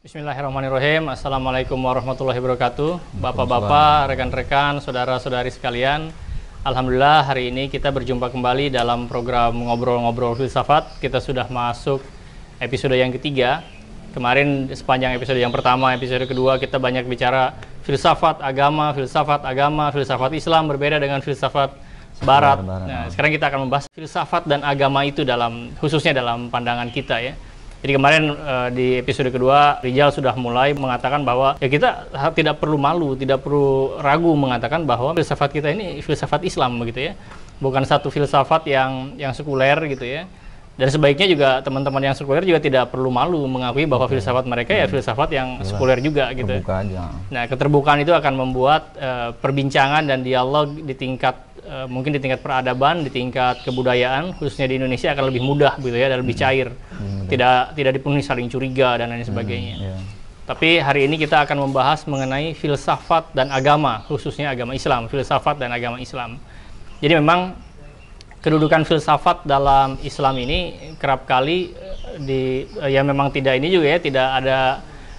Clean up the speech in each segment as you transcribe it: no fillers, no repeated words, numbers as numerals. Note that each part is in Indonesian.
Bismillahirrahmanirrahim. Assalamualaikum warahmatullahi wabarakatuh. Bapak-bapak, rekan-rekan, saudara-saudari sekalian. Alhamdulillah hari ini kita berjumpa kembali dalam program Ngobrol-Ngobrol Filsafat. Kita sudah masuk episode yang ketiga. Kemarin sepanjang episode yang pertama, episode kedua kita banyak bicara filsafat agama, filsafat Islam berbeda dengan filsafat Barat. Nah, sekarang kita akan membahas filsafat dan agama itu khususnya dalam pandangan kita ya. Jadi kemarin di episode kedua Rijal sudah mulai mengatakan bahwa ya kita tidak perlu malu, tidak perlu ragu mengatakan bahwa filsafat kita ini filsafat Islam begitu ya. Bukan satu filsafat yang sekuler gitu ya. Dan sebaiknya juga teman-teman yang sekuler juga tidak perlu malu mengakui bahwa filsafat mereka ya filsafat yang sekuler juga gitu. Terbuka aja. Nah, keterbukaan itu akan membuat perbincangan dan dialog di tingkat mungkin di tingkat peradaban, di tingkat kebudayaan khususnya di Indonesia akan lebih mudah gitu ya dan lebih cair. Tidak dipenuhi saling curiga dan lain sebagainya. Tapi hari ini kita akan membahas mengenai filsafat dan agama, khususnya agama Islam, filsafat dan agama Islam. Jadi memang kedudukan filsafat dalam Islam ini kerap kali ya memang tidak ini juga ya, tidak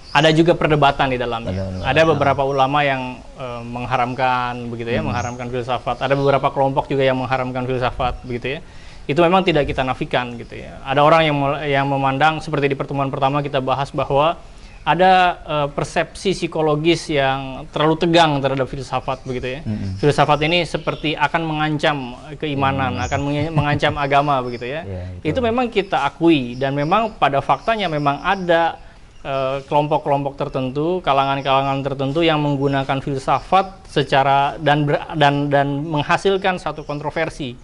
ada juga perdebatan di dalamnya. Ada beberapa ulama yang mengharamkan begitu ya, mengharamkan filsafat. Ada beberapa kelompok juga yang mengharamkan filsafat begitu ya. Itu memang tidak kita nafikan gitu ya. Ada orang yang memandang seperti di pertemuan pertama kita bahas bahwa ada persepsi psikologis yang terlalu tegang terhadap filsafat begitu ya. Filsafat ini seperti akan mengancam keimanan, akan mengancam agama begitu ya. Itu memang kita akui dan memang pada faktanya memang ada kelompok-kelompok tertentu, kalangan-kalangan tertentu yang menggunakan filsafat secara dan menghasilkan satu kontroversi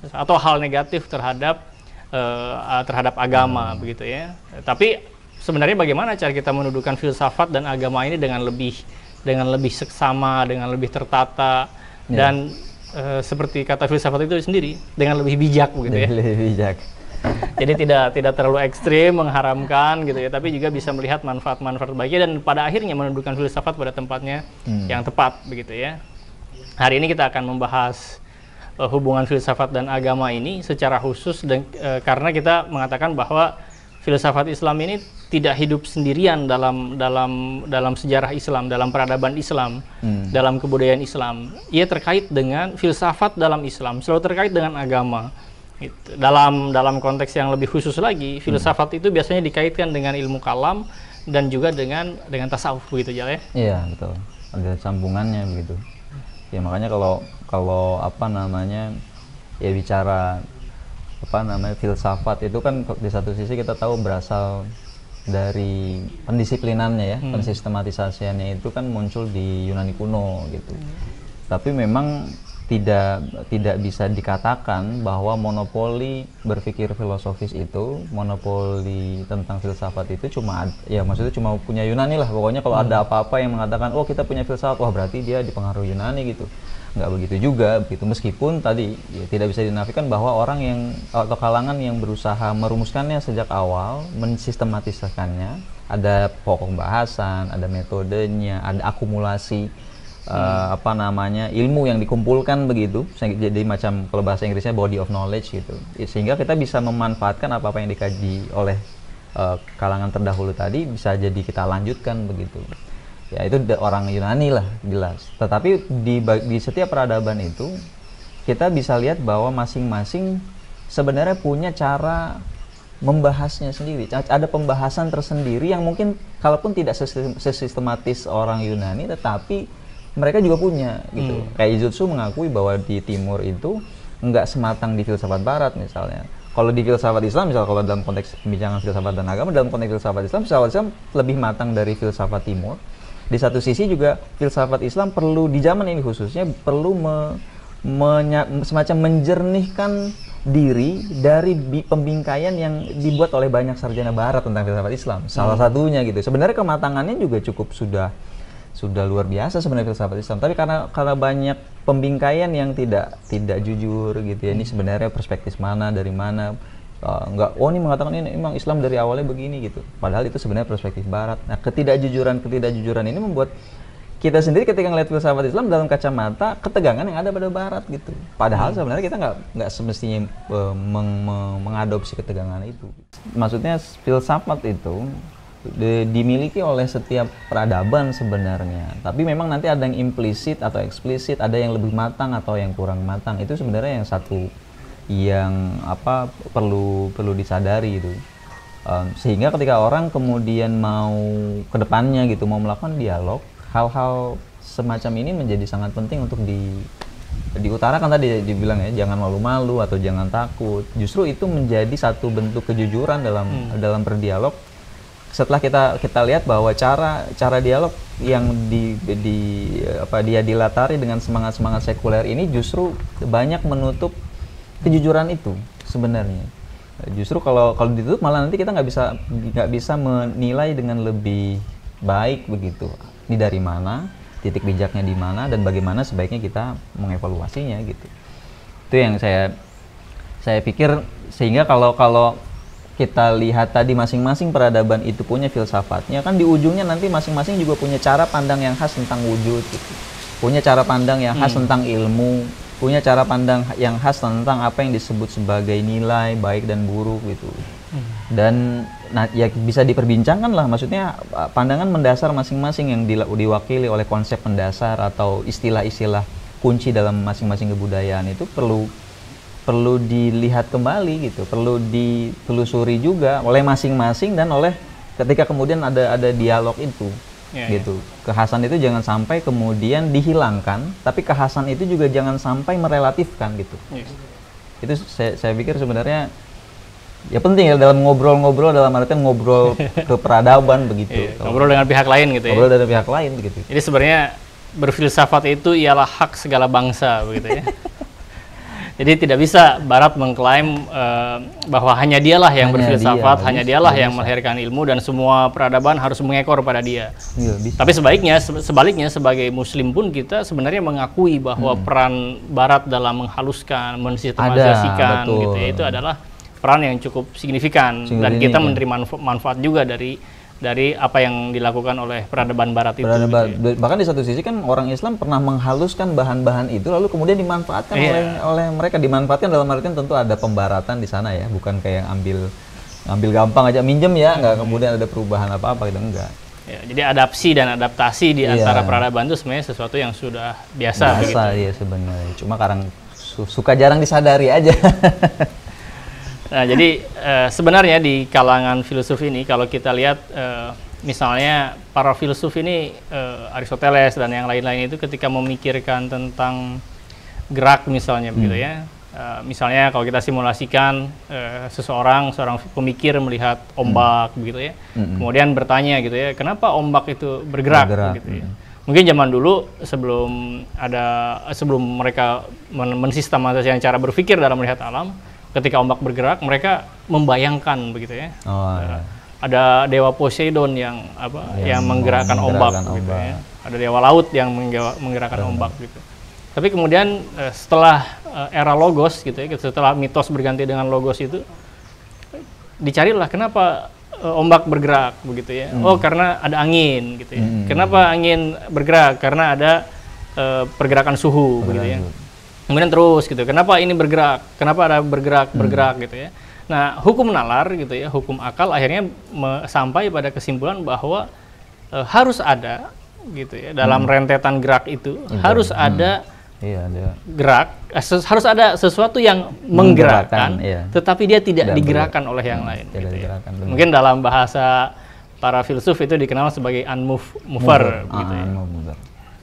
atau hal negatif terhadap agama begitu ya. Tapi sebenarnya bagaimana cara kita mendudukan filsafat dan agama ini dengan lebih seksama, dengan lebih tertata dan seperti kata filsafat itu sendiri dengan lebih bijak begitu ya. Lebih bijak. Jadi tidak terlalu ekstrim mengharamkan gitu ya, tapi juga bisa melihat manfaat-manfaat baiknya dan pada akhirnya mendudukan filsafat pada tempatnya yang tepat begitu ya. Hari ini kita akan membahas hubungan filsafat dan agama ini secara khusus karena kita mengatakan bahwa filsafat Islam ini tidak hidup sendirian dalam sejarah Islam, dalam peradaban Islam, dalam kebudayaan Islam. Ia terkait dengan filsafat dalam Islam, selalu terkait dengan agama. Gitu. Dalam konteks yang lebih khusus lagi, filsafat itu biasanya dikaitkan dengan ilmu kalam dan juga dengan tasawuf begitu ya. Iya, betul. Ada sambungannya begitu. Ya makanya kalau apa namanya ya bicara filsafat itu kan di satu sisi kita tahu berasal dari pendisiplinannya ya, pensistematisasiannya itu kan muncul di Yunani kuno gitu. Tapi memang tidak bisa dikatakan bahwa monopoli berpikir filosofis itu, monopoli tentang filsafat itu maksudnya cuma punya Yunani lah. Pokoknya kalau ada apa-apa yang mengatakan oh kita punya filsafat, wah berarti dia dipengaruhi Yunani gitu. Nggak begitu juga begitu, meskipun tadi ya, tidak bisa dinafikan bahwa orang yang atau kalangan yang berusaha merumuskannya sejak awal, mensistematisasikannya, ada pokok bahasan, ada metodenya, ada akumulasi ilmu yang dikumpulkan begitu, jadi macam kalau bahasa Inggrisnya body of knowledge gitu, sehingga kita bisa memanfaatkan apa yang dikaji oleh kalangan terdahulu tadi bisa jadi kita lanjutkan begitu. Ya itu orang Yunani lah jelas. Tetapi di setiap peradaban itu kita bisa lihat bahwa masing-masing sebenarnya punya cara membahasnya sendiri. Ada pembahasan tersendiri yang mungkin kalaupun tidak sesistematis orang Yunani, tetapi mereka juga punya gitu. Kayak Izutsu mengakui bahwa di timur itu nggak sematang di filsafat barat misalnya. Kalau di filsafat Islam, misalnya kalau dalam konteks pembicaraan filsafat dan agama, dalam konteks filsafat Islam lebih matang dari filsafat timur. Di satu sisi juga filsafat Islam perlu di zaman ini khususnya perlu semacam menjernihkan diri dari pembingkaian yang dibuat oleh banyak sarjana barat tentang filsafat Islam. Salah satunya gitu. Sebenarnya kematangannya juga cukup sudah luar biasa sebenarnya filsafat Islam, tapi karena banyak pembingkaian yang tidak jujur gitu ya. Ini sebenarnya perspektif mana, dari mana, ini mengatakan ini memang Islam dari awalnya begini gitu, padahal itu sebenarnya perspektif barat. Nah, ketidakjujuran ini membuat kita sendiri ketika ngelihat filsafat Islam dalam kacamata ketegangan yang ada pada barat gitu, padahal sebenarnya kita nggak semestinya mengadopsi ketegangan itu. Maksudnya filsafat itu dimiliki oleh setiap peradaban sebenarnya. Tapi memang nanti ada yang implisit atau eksplisit, ada yang lebih matang atau yang kurang matang. Itu sebenarnya yang satu yang perlu disadari itu. Sehingga ketika orang kemudian mau ke depannya gitu, mau melakukan dialog, hal-hal semacam ini menjadi sangat penting untuk diutarakan. Tadi dibilang ya, jangan malu-malu atau jangan takut. Justru itu menjadi satu bentuk kejujuran dalam berdialog. Setelah kita lihat bahwa cara dialog yang dia dilatari dengan semangat sekuler ini justru banyak menutup kejujuran itu sebenarnya. Justru kalau ditutup malah nanti kita nggak bisa menilai dengan lebih baik begitu. Ini dari mana, titik bijaknya di mana, dan bagaimana sebaiknya kita mengevaluasinya gitu. Itu yang saya pikir, sehingga kalau kita lihat tadi masing-masing peradaban itu punya filsafatnya, kan di ujungnya nanti masing-masing juga punya cara pandang yang khas tentang wujud gitu. Punya cara pandang yang khas tentang ilmu, punya cara pandang yang khas tentang apa yang disebut sebagai nilai baik dan buruk gitu. Dan ya bisa diperbincangkan lah, maksudnya pandangan mendasar masing-masing yang diwakili oleh konsep mendasar atau istilah-istilah kunci dalam masing-masing kebudayaan itu perlu dilihat kembali gitu, perlu ditelusuri juga oleh masing-masing dan oleh ketika kemudian ada dialog itu. Gitu. Kekhasan itu jangan sampai kemudian dihilangkan, tapi kekhasan itu juga jangan sampai merelatifkan gitu. Itu saya pikir sebenarnya ya penting ya dalam ngobrol-ngobrol, dalam artian ngobrol ke peradaban begitu. Ngobrol dengan pihak lain gitu ya. Ngobrol dengan pihak lain begitu. Jadi sebenarnya berfilsafat itu ialah hak segala bangsa begitu ya. Jadi tidak bisa Barat mengklaim bahwa hanya dialah yang berfilsafat, hanya dialah yang melahirkan ilmu dan semua peradaban harus mengekor pada dia. Tapi sebaliknya sebagai Muslim pun kita sebenarnya mengakui bahwa peran Barat dalam menghaluskan, mensistematisasikan gitu ya, itu adalah peran yang cukup signifikan dan kita menerima manfaat juga dari apa yang dilakukan oleh peradaban Barat itu. Gitu ya. Bahkan di satu sisi kan orang Islam pernah menghaluskan bahan-bahan itu lalu kemudian dimanfaatkan oleh mereka. Dimanfaatkan dalam artian tentu ada pembaratan di sana ya, bukan kayak ambil gampang aja minjem ya, nggak kemudian ada perubahan apa-apa gitu, enggak. Ya, jadi adapsi dan adaptasi di antara peradaban itu sebenarnya sesuatu yang sudah biasa begitu. Ya sebenarnya, cuma kadang suka jarang disadari aja. Nah, jadi sebenarnya di kalangan filsuf ini kalau kita lihat misalnya para filsuf ini Aristoteles dan yang lain-lain itu ketika memikirkan tentang gerak misalnya begitu ya. Misalnya kalau kita simulasikan seorang pemikir melihat ombak begitu ya. Kemudian bertanya gitu ya, kenapa ombak itu bergerak gitu ya. Mungkin zaman dulu sebelum mereka mensistematisasi cara berpikir dalam melihat alam, ketika ombak bergerak, mereka membayangkan begitu ya. Ada dewa Poseidon yang menggerakkan ombak gitu ya. Ada dewa laut yang menggerakkan ombak gitu. Tapi kemudian setelah era logos gitu ya, setelah mitos berganti dengan logos itu, dicarilah kenapa ombak bergerak begitu ya. Oh, karena ada angin gitu ya. Kenapa angin bergerak? Karena ada pergerakan suhu begitu ya. Kemudian terus gitu, kenapa ini bergerak? Kenapa ada bergerak gitu ya? Nah, hukum nalar gitu ya, hukum akal akhirnya sampai pada kesimpulan bahwa harus ada gitu ya dalam rentetan gerak itu harus ada gerak, harus ada sesuatu yang menggerakkan, tetapi dia tidak digerakkan oleh yang lain. Gitu ya. Mungkin dalam bahasa para filsuf itu dikenal sebagai unmover gitu ya.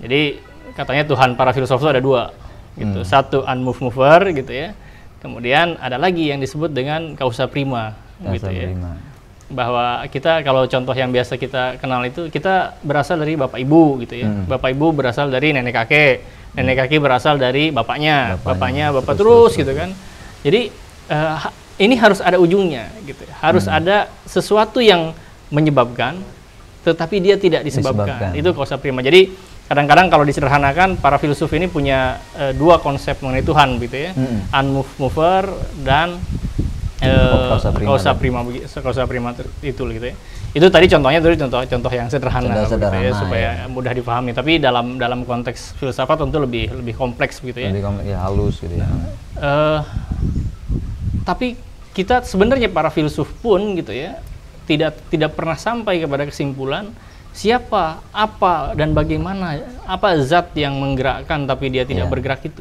Jadi katanya Tuhan para filsuf itu ada dua. Gitu. Satu unmover gitu ya. Kemudian ada lagi yang disebut dengan causa prima gitu ya. Bahwa kita kalau contoh yang biasa kita kenal itu kita berasal dari bapak ibu gitu ya. Bapak ibu berasal dari nenek kakek. Nenek kakek berasal dari bapaknya bapak terus gitu kan. Jadi ini harus ada ujungnya gitu. Harus ada sesuatu yang menyebabkan tetapi dia tidak disebabkan. Itu causa prima. Jadi kadang-kadang kalau disederhanakan para filsuf ini punya dua konsep mengenai Tuhan gitu ya. Unmover dan causa prima itu gitu ya. Itu tadi contohnya contoh yang sederhana gitu ya, supaya mudah dipahami. Tapi dalam konteks filsafat tentu lebih kompleks gitu ya. Lebih kompleks, ya, halus gitu ya. Tapi kita sebenarnya para filsuf pun gitu ya tidak pernah sampai kepada kesimpulan siapa, apa, dan bagaimana, apa zat yang menggerakkan tapi dia tidak bergerak itu.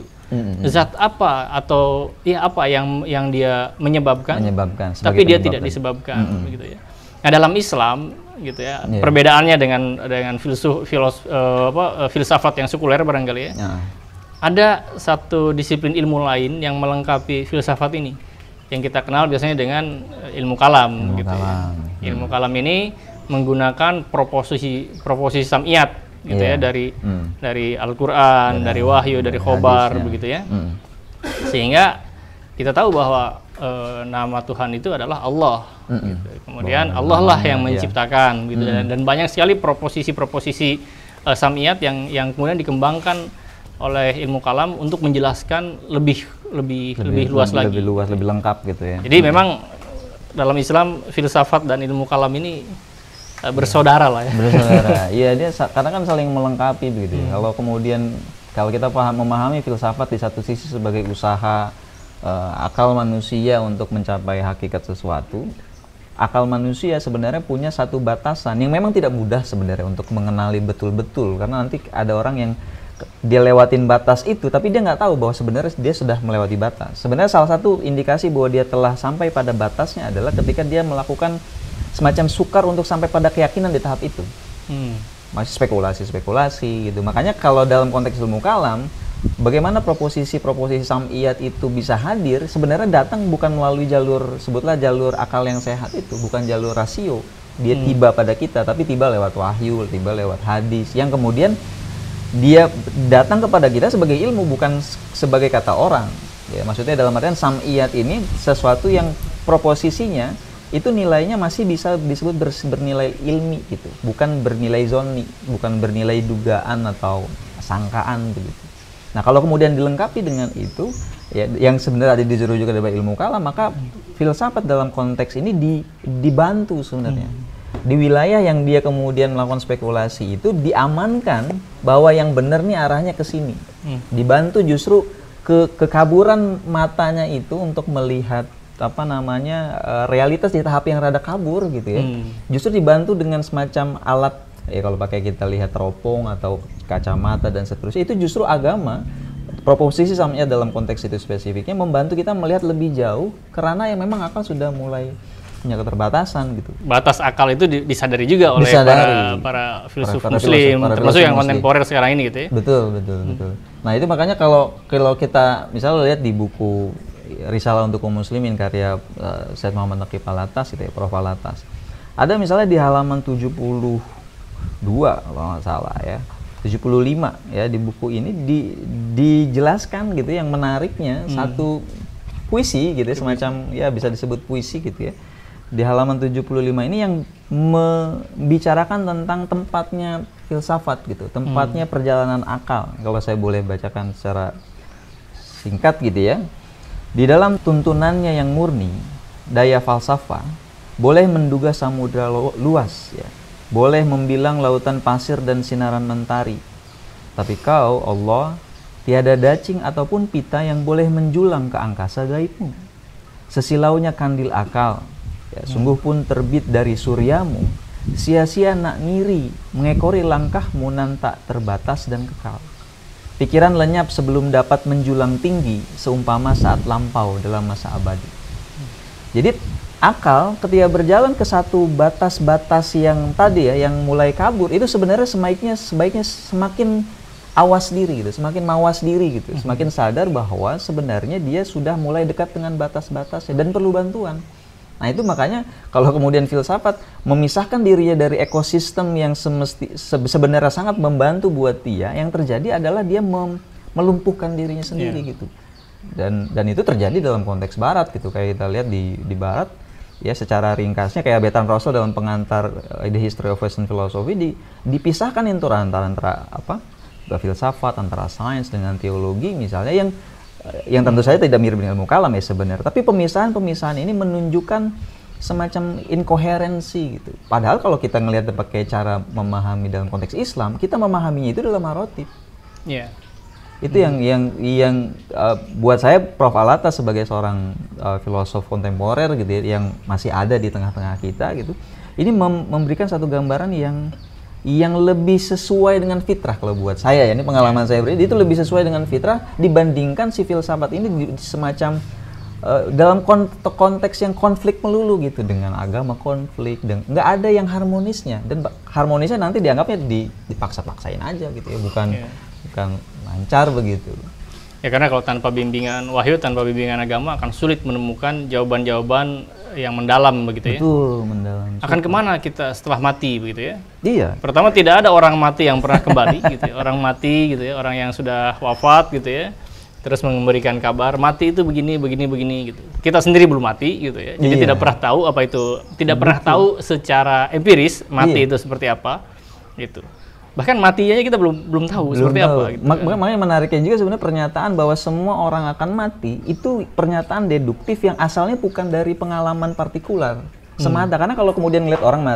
Zat apa atau ya apa yang dia menyebabkan tapi dia tidak disebabkan, begitu ya. Nah, dalam Islam gitu ya, perbedaannya dengan filsafat yang sekuler barangkali ya. Ada satu disiplin ilmu lain yang melengkapi filsafat ini, yang kita kenal biasanya dengan ilmu kalam gitu ya. Ilmu kalam ini menggunakan proposisi sam'iyat gitu ya, dari Al-Qur'an, dari wahyu, dari khobar begitu ya. Sehingga kita tahu bahwa nama Tuhan itu adalah Allah. Gitu. Kemudian Allah lah yang menciptakan gitu, dan banyak sekali proposisi-proposisi sam'iyat yang kemudian dikembangkan oleh ilmu kalam untuk menjelaskan lebih luas lagi. Lebih luas, lebih lengkap gitu ya. Jadi memang dalam Islam filsafat dan ilmu kalam ini bersaudara lah ya. Bersaudara. Iya, dia karena kan saling melengkapi begitu ya. Kalau kita memahami filsafat di satu sisi sebagai usaha akal manusia untuk mencapai hakikat sesuatu, akal manusia sebenarnya punya satu batasan yang memang tidak mudah sebenarnya untuk mengenali betul-betul, karena nanti ada orang yang dia lewatin batas itu tapi dia nggak tahu bahwa sebenarnya dia sudah melewati batas. Sebenarnya salah satu indikasi bahwa dia telah sampai pada batasnya adalah ketika dia melakukan semacam sukar untuk sampai pada keyakinan di tahap itu. Masih spekulasi gitu. Makanya kalau dalam konteks ilmu kalam, bagaimana proposisi sam'iyat itu bisa hadir, sebenarnya datang bukan melalui sebutlah jalur akal yang sehat itu, bukan jalur rasio. Dia tiba pada kita, tapi tiba lewat wahyu, tiba lewat hadis, yang kemudian dia datang kepada kita sebagai ilmu, bukan sebagai kata orang. Ya, maksudnya dalam artian sam'iyat ini sesuatu yang proposisinya itu nilainya masih bisa disebut bernilai ilmi gitu, bukan bernilai zonni, bukan bernilai dugaan atau sangkaan begitu. Nah, kalau kemudian dilengkapi dengan itu, ya, yang sebenarnya disuruh juga dari ilmu kalam, maka filsafat dalam konteks ini dibantu sebenarnya. Di wilayah yang dia kemudian melakukan spekulasi itu diamankan bahwa yang benar nih arahnya ke sini. Dibantu justru kekaburan matanya itu untuk melihat realitas di tahap yang rada kabur gitu ya. Justru dibantu dengan semacam alat, ya kalau pakai kita lihat teropong atau kacamata dan seterusnya, itu justru agama, proposisi samanya dalam konteks itu spesifiknya membantu kita melihat lebih jauh karena yang memang akal sudah mulai punya keterbatasan gitu. Batas akal itu disadari juga oleh para filsuf muslim, termasuk yang kontemporer sekarang ini gitu ya. Betul. Nah, itu makanya kalau kita misalnya lihat di buku Risalah untuk kaum muslimin karya Syed Muhammad Naqib Al-Attas gitu ya, Prof. Al-Attas. Ada misalnya di halaman 72 kalau nggak salah ya. 75 ya, di buku ini dijelaskan gitu yang menariknya satu puisi gitu ya, semacam ya bisa disebut puisi gitu ya. Di halaman 75 ini yang membicarakan tentang tempatnya filsafat gitu, tempatnya perjalanan akal. Kalau saya boleh bacakan secara singkat gitu ya. Di dalam tuntunannya yang murni, daya falsafah boleh menduga samudra luas ya. Boleh membilang lautan pasir dan sinaran mentari. Tapi kau, Allah, tiada dacing ataupun pita yang boleh menjulang ke angkasa gaibmu. Sesilaunya kandil akal, ya, sungguh pun terbit dari suryamu. Sia-sia nak ngiri, mengekori langkahmu nan tak terbatas dan kekal. Pikiran lenyap sebelum dapat menjulang tinggi, seumpama saat lampau dalam masa abadi. Jadi akal ketika berjalan ke satu batas-batas yang tadi ya, yang mulai kabur, itu sebenarnya sebaiknya semakin awas diri gitu, semakin mawas diri gitu, semakin sadar bahwa sebenarnya dia sudah mulai dekat dengan batas-batasnya dan perlu bantuan. Nah, itu makanya kalau kemudian filsafat memisahkan dirinya dari ekosistem yang sebenarnya sangat membantu buat dia, yang terjadi adalah dia melumpuhkan dirinya sendiri gitu. Dan itu terjadi dalam konteks barat gitu, kayak kita lihat di barat ya, secara ringkasnya kayak Bertrand Russell dalam pengantar The History of Western Philosophy dipisahkan itu antara filsafat, antara sains dengan teologi misalnya, yang tentu saja tidak mirip dengan ilmu kalam ya sebenarnya, tapi pemisahan ini menunjukkan semacam inkoherensi gitu. Padahal kalau kita ngelihat pakai cara memahami dalam konteks Islam, kita memahaminya itu dalam marotib. Itu yang buat saya Prof. Alata sebagai seorang filosof kontemporer gitu ya, yang masih ada di tengah-tengah kita gitu. Ini memberikan satu gambaran yang lebih sesuai dengan fitrah kalau buat saya ya. Ini pengalaman saya pribadi, itu lebih sesuai dengan fitrah dibandingkan si filsafat ini semacam dalam konteks yang konflik melulu gitu, dengan agama konflik, dan nggak ada yang harmonisnya, dan harmonisnya nanti dianggapnya dipaksa-paksain aja gitu ya, bukan lancar begitu. Ya karena kalau tanpa bimbingan wahyu, tanpa bimbingan agama akan sulit menemukan jawaban-jawaban yang mendalam begitu ya. Betul, mendalam. Akan kemana kita setelah mati begitu ya? Iya. Pertama, tidak ada orang mati yang pernah kembali gitu ya. Orang mati gitu ya, orang yang sudah wafat gitu ya, terus memberikan kabar mati itu begini gitu. Kita sendiri belum mati gitu ya. Jadi tidak pernah tahu apa itu, tidak pernah tahu secara empiris mati itu seperti apa gitu. Bahkan matinya kita belum tahu seperti apa gitu. Makanya menariknya juga sebenarnya pernyataan bahwa semua orang akan mati itu pernyataan deduktif yang asalnya bukan dari pengalaman partikular semata. Karena kalau kemudian ngeliat orang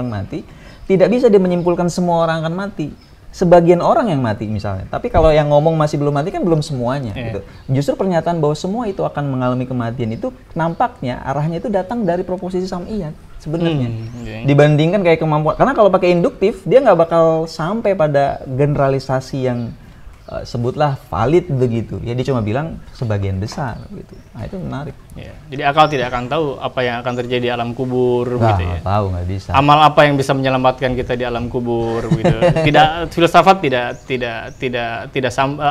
mati, tidak bisa dia menyimpulkan semua orang akan mati. Sebagian orang yang mati misalnya, tapi kalau yang ngomong masih belum mati kan belum semuanya gitu. Justru pernyataan bahwa semua itu akan mengalami kematian itu nampaknya arahnya itu datang dari proposisi sam'iyat sebenarnya. Dibandingkan kayak kemampuan, karena kalau pakai induktif dia nggak bakal sampai pada generalisasi yang sebutlah valid begitu. Ya dia cuma bilang sebagian besar gitu. Nah itu menarik. Ya, jadi akal tidak akan tahu apa yang akan terjadi di alam kubur gitu ya. Tahu, nggak bisa. Amal apa yang bisa menyelamatkan kita di alam kubur gitu. Tidak, filsafat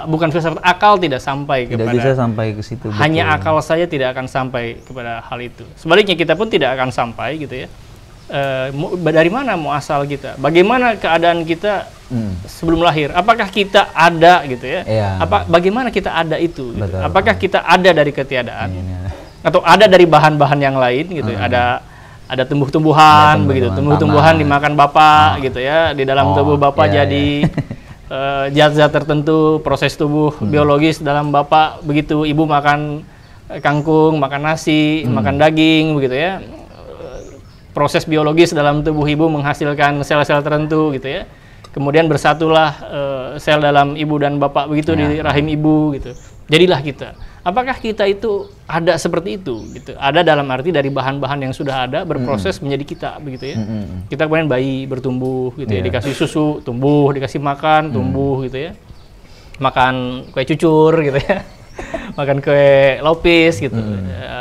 bukan filsafat, akal tidak sampai kepada. Tidak bisa sampai ke situ. Hanya akal saya tidak akan sampai kepada hal itu. Sebaliknya kita pun tidak akan sampai gitu ya. Dari mana muasal kita? Bagaimana keadaan kita sebelum lahir? Apakah kita ada gitu ya? Bagaimana kita ada itu? Gitu? Apakah kita ada dari ketiadaan? Atau ada dari bahan-bahan yang lain gitu? Ada tumbuh-tumbuhan begitu, tumbuh-tumbuhan dimakan bapak gitu ya, di dalam tubuh bapak jadi zat-zat tertentu, proses tubuh biologis dalam bapak begitu, ibu makan kangkung, makan nasi, makan daging begitu ya. Proses biologis dalam tubuh ibu menghasilkan sel-sel tertentu gitu ya. Kemudian bersatulah sel dalam ibu dan bapak begitu di rahim ibu gitu. Jadilah kita. Apakah kita itu ada seperti itu gitu? Ada dalam arti dari bahan-bahan yang sudah ada berproses menjadi kita begitu ya. Kita kemudian bayi bertumbuh gitu ya, dikasih susu, tumbuh, dikasih makan, tumbuh gitu ya. Makan kue cucur gitu ya. Makan kue lapis gitu,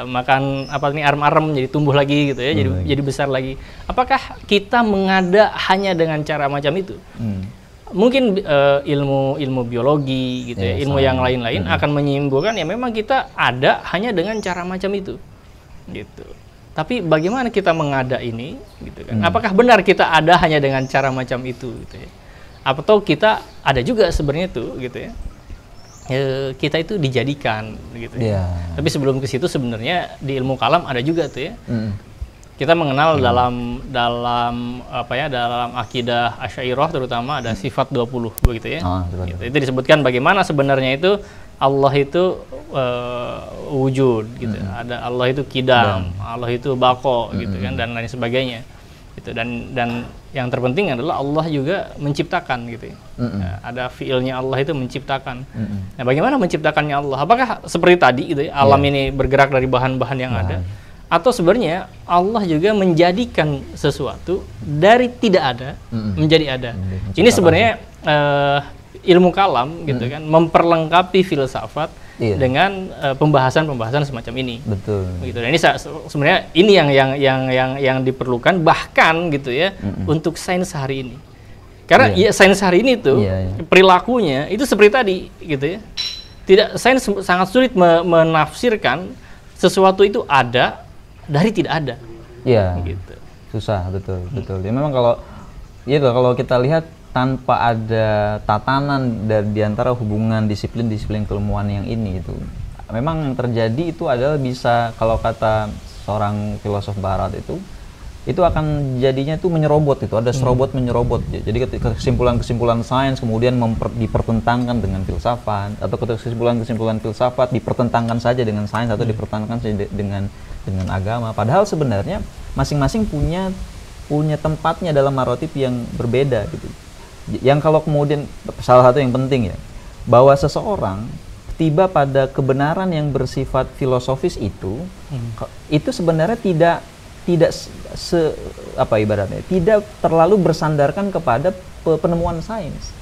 makan apa nih arem-arem jadi tumbuh lagi gitu ya, jadi besar lagi. Apakah kita mengada hanya dengan cara macam itu? Mungkin ilmu biologi gitu ya, ilmu yang lain-lain akan menyimpulkan ya memang kita ada hanya dengan cara macam itu, gitu. Tapi bagaimana kita mengada ini, gitu kan? Apakah benar kita ada hanya dengan cara macam itu, gitu ya? Atau kita ada juga sebenarnya itu, gitu ya? Kita itu dijadikan gitu ya. Tapi sebelum ke situ sebenarnya di ilmu kalam ada juga tuh ya. Kita mengenal dalam apa ya, dalam akidah Asy'ariyah terutama ada sifat 20 begitu ya. Gitu. Itu disebutkan bagaimana sebenarnya itu Allah itu wujud gitu. Ada Allah itu qidam, Allah itu baqo gitu kan, dan lain sebagainya. Gitu. Dan yang terpenting adalah Allah juga menciptakan gitu ya. Ada fiilnya Allah itu menciptakan. Nah, bagaimana menciptakannya Allah? Apakah seperti tadi gitu ya, alam ini bergerak dari bahan-bahan yang ada, atau sebenarnya Allah juga menjadikan sesuatu dari tidak ada menjadi ada? Ini sebenarnya ilmu kalam gitu kan, memperlengkapi filsafat dengan pembahasan-pembahasan semacam ini. Betul. Gitu. Dan ini sebenarnya ini yang diperlukan bahkan gitu ya untuk sains hari ini. Karena ya sains hari ini tuh perilakunya itu seperti tadi gitu ya. Sains sangat sulit menafsirkan sesuatu itu ada dari tidak ada. Iya. Gitu. Susah, betul. Ya memang kalau kita lihat tanpa ada tatanan di antara hubungan disiplin-disiplin keilmuan yang ini itu, memang yang terjadi itu adalah bisa, kalau kata seorang filosof barat itu akan jadinya itu menyerobot, itu ada serobot menyerobot. Jadi kesimpulan-kesimpulan sains kemudian dipertentangkan dengan filsafat, atau kesimpulan-kesimpulan filsafat dipertentangkan saja dengan sains atau dipertentangkan saja dengan agama. Padahal sebenarnya masing-masing punya tempatnya dalam marotib yang berbeda gitu. Yang kalau kemudian salah satu yang penting ya, bahwa seseorang tiba pada kebenaran yang bersifat filosofis itu sebenarnya tidak ibaratnya tidak terlalu bersandarkan kepada penemuan sains.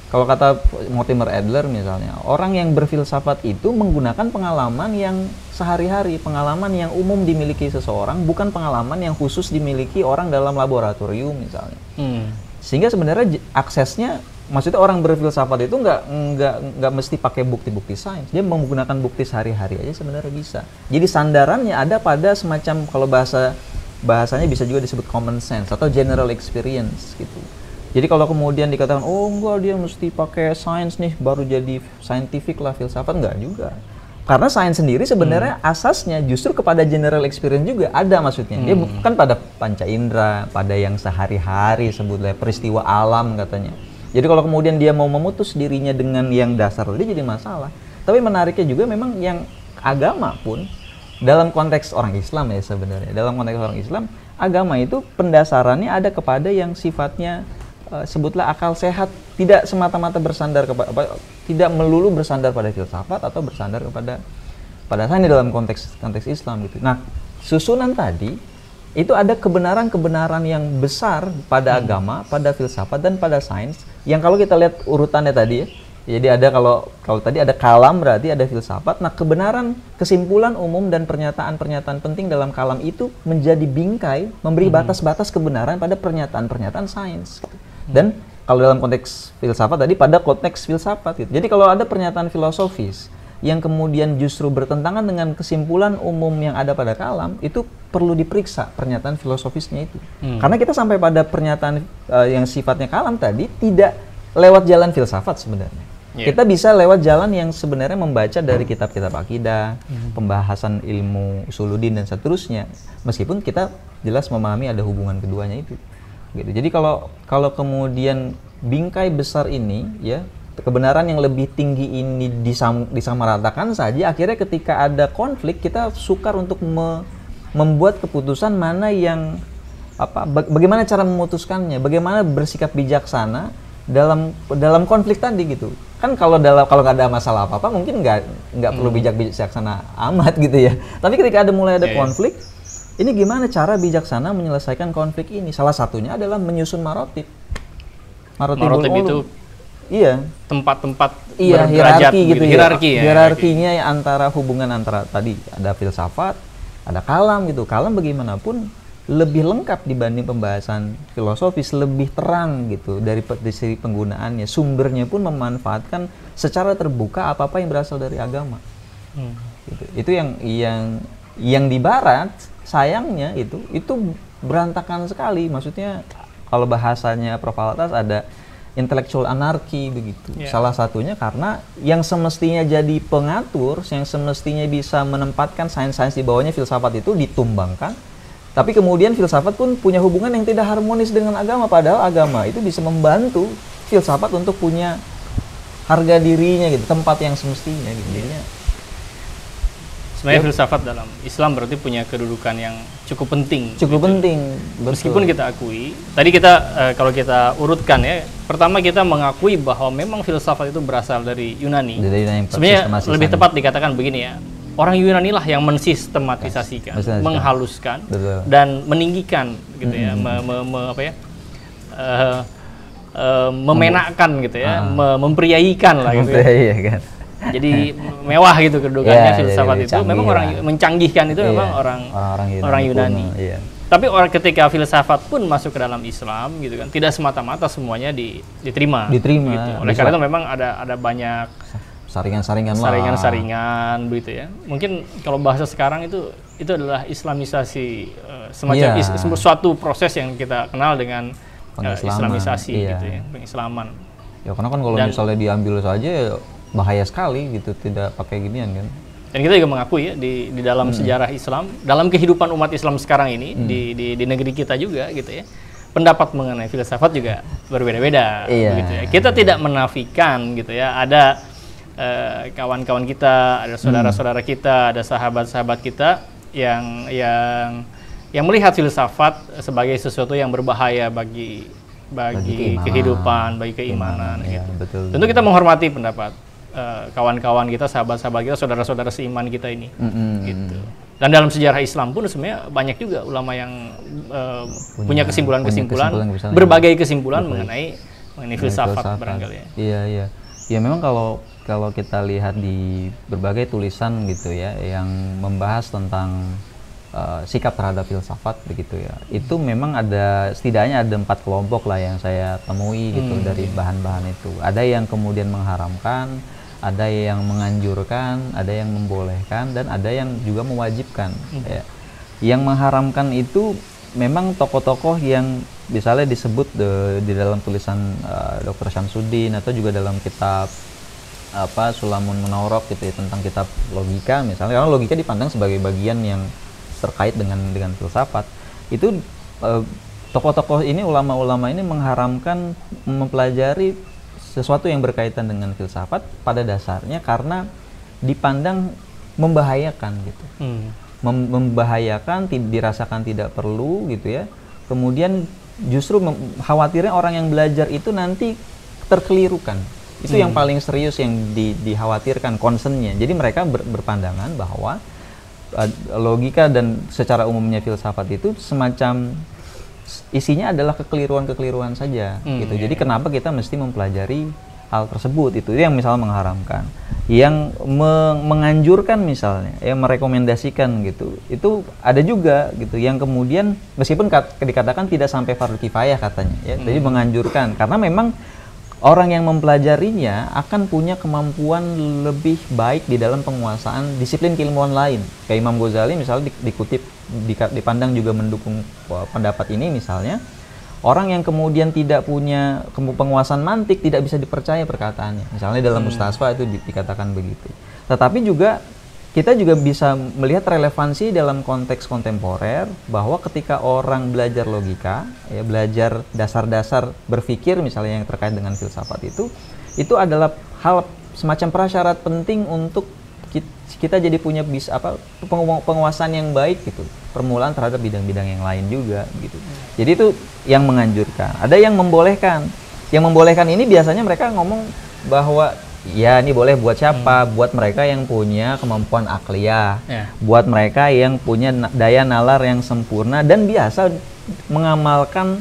Kalau kata Mortimer Adler misalnya, orang yang berfilsafat itu menggunakan pengalaman yang sehari-hari, pengalaman yang umum dimiliki seseorang, bukan pengalaman yang khusus dimiliki orang dalam laboratorium misalnya. Sehingga sebenarnya aksesnya, maksudnya orang berfilsafat itu nggak mesti pakai bukti-bukti sains, dia menggunakan bukti sehari-hari aja sebenarnya bisa. Jadi sandarannya ada pada semacam, kalau bahasanya bisa juga disebut common sense atau general experience gitu. Jadi kalau kemudian dikatakan, oh enggak dia mesti pakai sains nih baru jadi scientific lah filsafat, enggak juga. Karena sains sendiri sebenarnya asasnya justru kepada general experience juga ada maksudnya. Dia bukan pada panca indera, pada yang sehari-hari sebutlah peristiwa alam katanya. Jadi kalau kemudian dia mau memutus dirinya dengan yang dasar tadi jadi masalah. Tapi menariknya juga memang yang agama pun dalam konteks orang Islam ya sebenarnya. Dalam konteks orang Islam, agama itu pendasarannya ada kepada yang sifatnya sebutlah akal sehat, tidak semata-mata bersandar tidak melulu bersandar pada filsafat atau bersandar kepada sains dalam konteks Islam gitu. Nah, susunan tadi itu ada kebenaran-kebenaran yang besar pada agama, pada filsafat dan pada sains yang kalau kita lihat urutannya tadi ya. Jadi ada kalau tadi ada kalam berarti ada filsafat. Nah, kebenaran, kesimpulan umum dan pernyataan-pernyataan penting dalam kalam itu menjadi bingkai, memberi batas-batas kebenaran pada pernyataan-pernyataan sains. Dan kalau dalam konteks filsafat tadi pada konteks filsafat gitu. Jadi kalau ada pernyataan filosofis yang kemudian justru bertentangan dengan kesimpulan umum yang ada pada kalam, itu perlu diperiksa pernyataan filosofisnya itu. Karena kita sampai pada pernyataan yang sifatnya kalam tadi tidak lewat jalan filsafat sebenarnya. Kita bisa lewat jalan yang sebenarnya membaca dari kitab-kitab akidah, pembahasan ilmu usuluddin dan seterusnya. Meskipun kita jelas memahami ada hubungan keduanya itu. Gitu. Jadi kalau kemudian bingkai besar ini ya, kebenaran yang lebih tinggi ini disamaratakan saja, akhirnya ketika ada konflik kita sukar untuk membuat keputusan mana yang bagaimana cara memutuskannya, bagaimana bersikap bijaksana dalam konflik tadi gitu. Kan kalau nggak ada masalah apa-apa mungkin nggak perlu bijaksana amat gitu ya. Tapi ketika mulai ada konflik, ini gimana cara bijaksana menyelesaikan konflik ini? Salah satunya adalah menyusun marotib. Marotib itu tempat-tempat hierarki gitu ya. Hierarkinya antara hubungan antara tadi ada filsafat, ada kalam gitu. Kalam bagaimanapun lebih lengkap dibanding pembahasan filosofis, lebih terang gitu dari sisi penggunaannya. Sumbernya pun memanfaatkan secara terbuka apa-apa yang berasal dari agama. Gitu. Itu yang di barat sayangnya itu berantakan sekali. Maksudnya kalau bahasanya Prof. Alatas ada intellectual anarki begitu. Salah satunya karena yang semestinya jadi pengatur, yang semestinya bisa menempatkan sains-sains di bawahnya filsafat itu ditumbangkan. Tapi kemudian filsafat pun punya hubungan yang tidak harmonis dengan agama, padahal agama itu bisa membantu filsafat untuk punya harga dirinya gitu, tempat yang semestinya gitu. Sebenarnya filsafat dalam Islam berarti punya kedudukan yang cukup penting. Cukup penting. Meskipun kita akui, tadi kita kalau kita urutkan ya, pertama kita mengakui bahwa memang filsafat itu berasal dari Yunani. Sebenarnya lebih tepat dikatakan begini ya, orang Yunani lah yang mensistematisasikan, menghaluskan, dan meninggikan gitu ya, memenakkan gitu ya, mempriaikan lah gitu ya. Jadi mewah gitu kedudukannya filsafat itu. Memang orang mencanggihkan itu memang orang Yunani. Tapi ketika filsafat pun masuk ke dalam Islam gitu kan, tidak semata-mata semuanya diterima. Gitu. Oleh karena itu memang ada banyak saringan-saringan begitu ya. Mungkin kalau bahasa sekarang itu adalah Islamisasi, semacam suatu proses yang kita kenal dengan Islamisasi gitu ya, pengislaman. Ya karena kan kalau misalnya diambil saja ya bahaya sekali gitu, tidak pakai ginian kan. Dan kita juga mengakui ya di dalam sejarah Islam, dalam kehidupan umat Islam sekarang ini di negeri kita juga gitu ya, pendapat mengenai filsafat juga berbeda-beda gitu ya. Kita tidak menafikan gitu ya, ada kawan-kawan kita, ada saudara-saudara kita, ada sahabat-sahabat kita yang melihat filsafat sebagai sesuatu yang berbahaya bagi bagi kehidupan, bagi keimanan ya, gitu. betul. Tentu kita menghormati pendapat kawan-kawan kita, sahabat-sahabat kita, saudara-saudara seiman kita ini, gitu. Dan dalam sejarah Islam pun sebenarnya banyak juga ulama yang punya kesimpulan-kesimpulan, berbagai kesimpulan mengenai filsafat barangkali ya. Iya, iya. Ya memang kalau kita lihat di berbagai tulisan gitu ya yang membahas tentang sikap terhadap filsafat begitu ya, itu memang setidaknya ada 4 kelompok lah yang saya temui gitu dari bahan-bahan itu. Ada yang kemudian mengharamkan, ada yang menganjurkan, ada yang membolehkan, dan ada yang juga mewajibkan. Ya. Yang mengharamkan itu memang tokoh-tokoh yang misalnya disebut di dalam tulisan Dr. Syamsuddin atau juga dalam kitab Sulamun Munawwarah gitu ya, tentang kitab logika misalnya, karena logika dipandang sebagai bagian yang terkait dengan filsafat. Itu tokoh-tokoh ini, ulama-ulama ini mengharamkan mempelajari sesuatu yang berkaitan dengan filsafat pada dasarnya karena dipandang membahayakan gitu. Membahayakan, dirasakan tidak perlu gitu ya. Kemudian justru khawatirnya orang yang belajar itu nanti terkelirukan. Itu yang paling serius yang dikhawatirkan, concernnya. Jadi mereka berpandangan bahwa logika dan secara umumnya filsafat itu semacam isinya adalah kekeliruan-kekeliruan saja gitu. Jadi kenapa kita mesti mempelajari hal tersebut? Itu yang misalnya mengharamkan, yang menganjurkan misalnya, yang merekomendasikan gitu. Itu ada juga gitu yang kemudian meskipun dikatakan tidak sampai fardu kifayah katanya ya. Jadi menganjurkan karena memang orang yang mempelajarinya akan punya kemampuan lebih baik di dalam penguasaan disiplin keilmuan lain. Kayak Imam Ghazali misalnya dipandang juga mendukung pendapat ini misalnya. Orang yang kemudian tidak punya penguasaan mantik tidak bisa dipercaya perkataannya. Misalnya dalam Mustasfa itu dikatakan begitu. Tetapi juga kita juga bisa melihat relevansi dalam konteks kontemporer bahwa ketika orang belajar logika, ya belajar dasar-dasar berpikir misalnya yang terkait dengan filsafat itu adalah hal semacam prasyarat penting untuk kita jadi punya penguasaan yang baik gitu, permulaan terhadap bidang-bidang yang lain juga gitu. Jadi itu yang menganjurkan. Ada yang membolehkan. Yang membolehkan ini biasanya mereka ngomong bahwa ya ini boleh buat siapa? Buat mereka yang punya kemampuan akliyah, buat mereka yang punya daya nalar yang sempurna dan biasa mengamalkan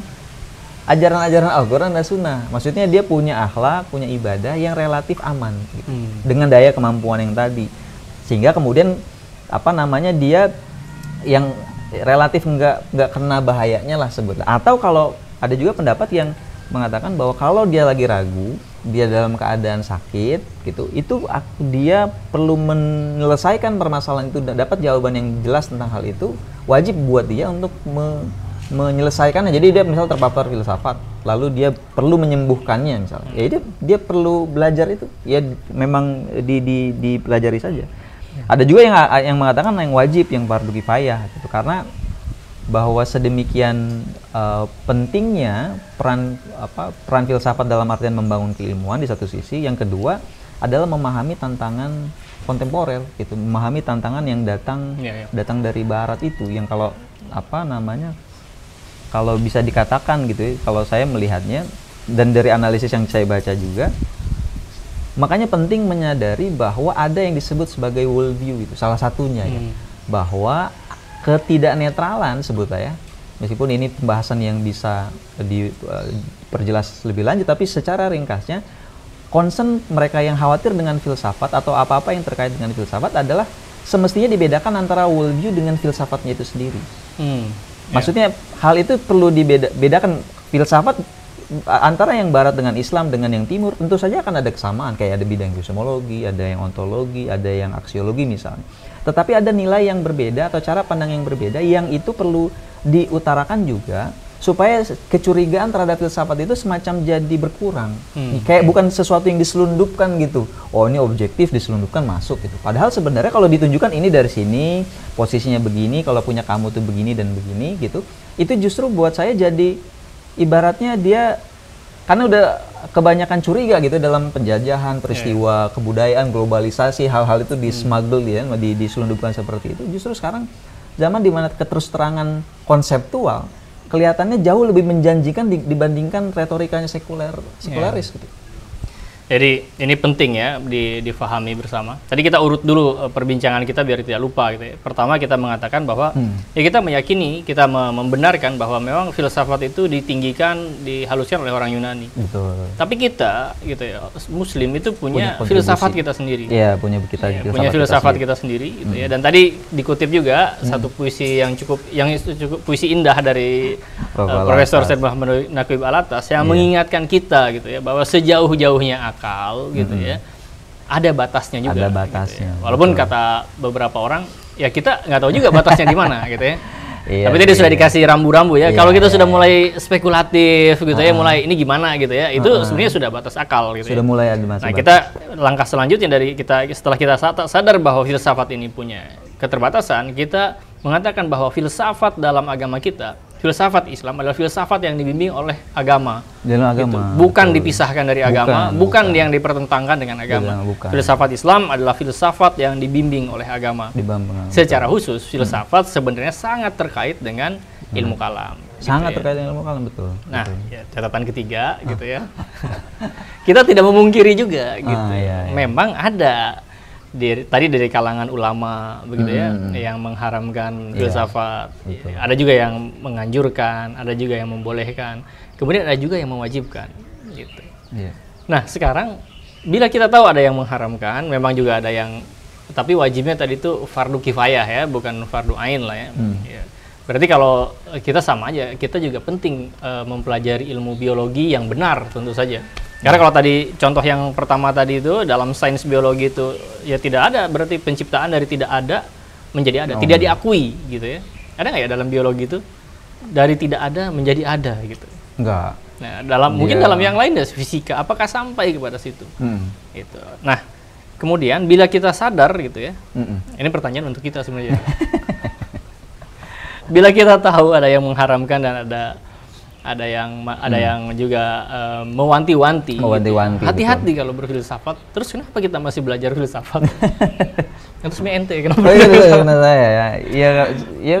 ajaran-ajaran Al-Quran dan Sunnah. Maksudnya dia punya akhlak, punya ibadah yang relatif aman gitu, dengan daya kemampuan yang tadi. Sehingga kemudian dia yang relatif nggak kena bahayanya lah sebutlah. Atau kalau ada juga pendapat yang mengatakan bahwa kalau dia lagi ragu, dia dalam keadaan sakit gitu, itu dia perlu menyelesaikan permasalahan itu dan dapat jawaban yang jelas tentang hal itu, wajib buat dia untuk menyelesaikannya. Jadi dia misal terpapar filsafat, lalu dia perlu menyembuhkannya misalnya, ya dia perlu belajar itu, ya memang dipelajari saja. Ada juga yang mengatakan yang wajib, yang fardu kifayah gitu, karena bahwa sedemikian pentingnya peran filsafat dalam artian membangun keilmuan di satu sisi, yang kedua adalah memahami tantangan kontemporer gitu, memahami tantangan yang datang dari barat itu, yang kalau kalau bisa dikatakan gitu ya, kalau saya melihatnya dan dari analisis yang saya baca juga, makanya penting menyadari bahwa ada yang disebut sebagai worldview itu salah satunya ya, bahwa ketidaknetralan sebutlah ya, meskipun ini pembahasan yang bisa diperjelas lebih lanjut, tapi secara ringkasnya concern mereka yang khawatir dengan filsafat atau apa-apa yang terkait dengan filsafat adalah semestinya dibedakan antara worldview dengan filsafatnya itu sendiri. Maksudnya hal itu perlu dibedakan. Filsafat antara yang barat dengan Islam dengan yang timur tentu saja akan ada kesamaan, kayak ada bidang epistemologi, ada yang ontologi, ada yang aksiologi misalnya. Tetapi ada nilai yang berbeda atau cara pandang yang berbeda yang itu perlu diutarakan juga supaya kecurigaan terhadap filsafat itu semacam jadi berkurang. Kayak bukan sesuatu yang diselundupkan gitu. Oh ini objektif diselundupkan masuk gitu. Padahal sebenarnya kalau ditunjukkan ini dari sini, posisinya begini, kalau punya kamu tuh begini dan begini gitu. Itu justru buat saya jadi ibaratnya dia karena udah kebanyakan curiga gitu dalam penjajahan, peristiwa, kebudayaan, globalisasi, hal-hal itu dismuggle ya, diselundupkan seperti itu. Justru sekarang zaman di mana keterus terangan konseptual kelihatannya jauh lebih menjanjikan dibandingkan retorikanya sekuleris gitu. Jadi ini penting ya difahami bersama. Tadi kita urut dulu perbincangan kita biar tidak lupa gitu ya. Pertama kita mengatakan bahwa ya kita meyakini, kita membenarkan bahwa memang filsafat itu ditinggikan, dihaluskan oleh orang Yunani. Betul. Tapi kita gitu ya, Muslim itu punya filsafat kita sendiri. Iya, punya filsafat kita sendiri gitu ya. Dan tadi dikutip juga satu puisi yang cukup puisi indah dari Profesor Syed Muhammad Naqib Alatas yang mengingatkan kita gitu ya bahwa sejauh-jauhnya akal gitu ya, ada batasnya juga. Ada batasnya. Gitu ya. Walaupun kata beberapa orang, ya kita nggak tahu juga batasnya di mana gitu ya. Tapi tadi sudah dikasih rambu-rambu ya. Kalau kita sudah mulai spekulatif gitu ya, mulai ini gimana gitu ya, itu sebenarnya sudah batas akal gitu. Sudah mulai ada batas. Nah, kita langkah selanjutnya dari kita setelah kita sadar bahwa filsafat ini punya keterbatasan, kita mengatakan bahwa filsafat dalam agama kita, filsafat Islam adalah filsafat yang dibimbing oleh agama. Dalam agama. Gitu. Bukan dipisahkan dari agama, bukan yang dipertentangkan dengan agama. Filsafat Islam adalah filsafat yang dibimbing oleh agama. Secara khusus, filsafat sebenarnya sangat terkait dengan ilmu kalam. Sangat gitu terkait dengan ilmu kalam, betul. Nah, ya, catatan ketiga gitu ya. Kita tidak memungkiri juga gitu. Memang ada tadi dari kalangan ulama begitu ya, yang mengharamkan filsafat. Ada juga yang menganjurkan, ada juga yang membolehkan, kemudian ada juga yang mewajibkan gitu. Nah, sekarang bila kita tahu ada yang mengharamkan, memang juga ada yang, tapi wajibnya tadi itu fardu kifayah ya, bukan fardu ain lah ya. Berarti kalau kita sama aja, kita juga penting mempelajari ilmu biologi yang benar tentu saja. Karena kalau tadi contoh yang pertama tadi itu dalam sains biologi itu ya tidak ada, berarti penciptaan dari tidak ada menjadi ada, tidak diakui gitu ya. Ada nggak ya dalam biologi itu dari tidak ada menjadi ada gitu? Enggak. Nah, mungkin dalam yang lain ya fisika, apakah sampai kepada situ? Gitu. Nah, kemudian bila kita sadar gitu ya, ini pertanyaan untuk kita sebenarnya. Bila kita tahu ada yang mengharamkan dan ada yang juga mewanti-wanti. Hati-hati kalau berfilsafat. Terus kenapa kita masih belajar filsafat? Terus ente kenapa?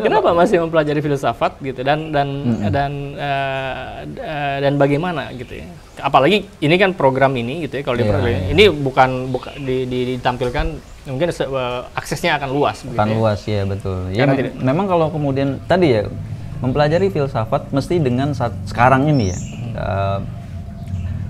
Kenapa masih mempelajari filsafat gitu dan bagaimana gitu ya? Apalagi ini kan program ini gitu ya, kalau ini bukan ditampilkan mungkin aksesnya akan luas. Luas ya, betul. Ya, memang kalau kemudian tadi ya, mempelajari filsafat mesti dengan sekarang ini ya,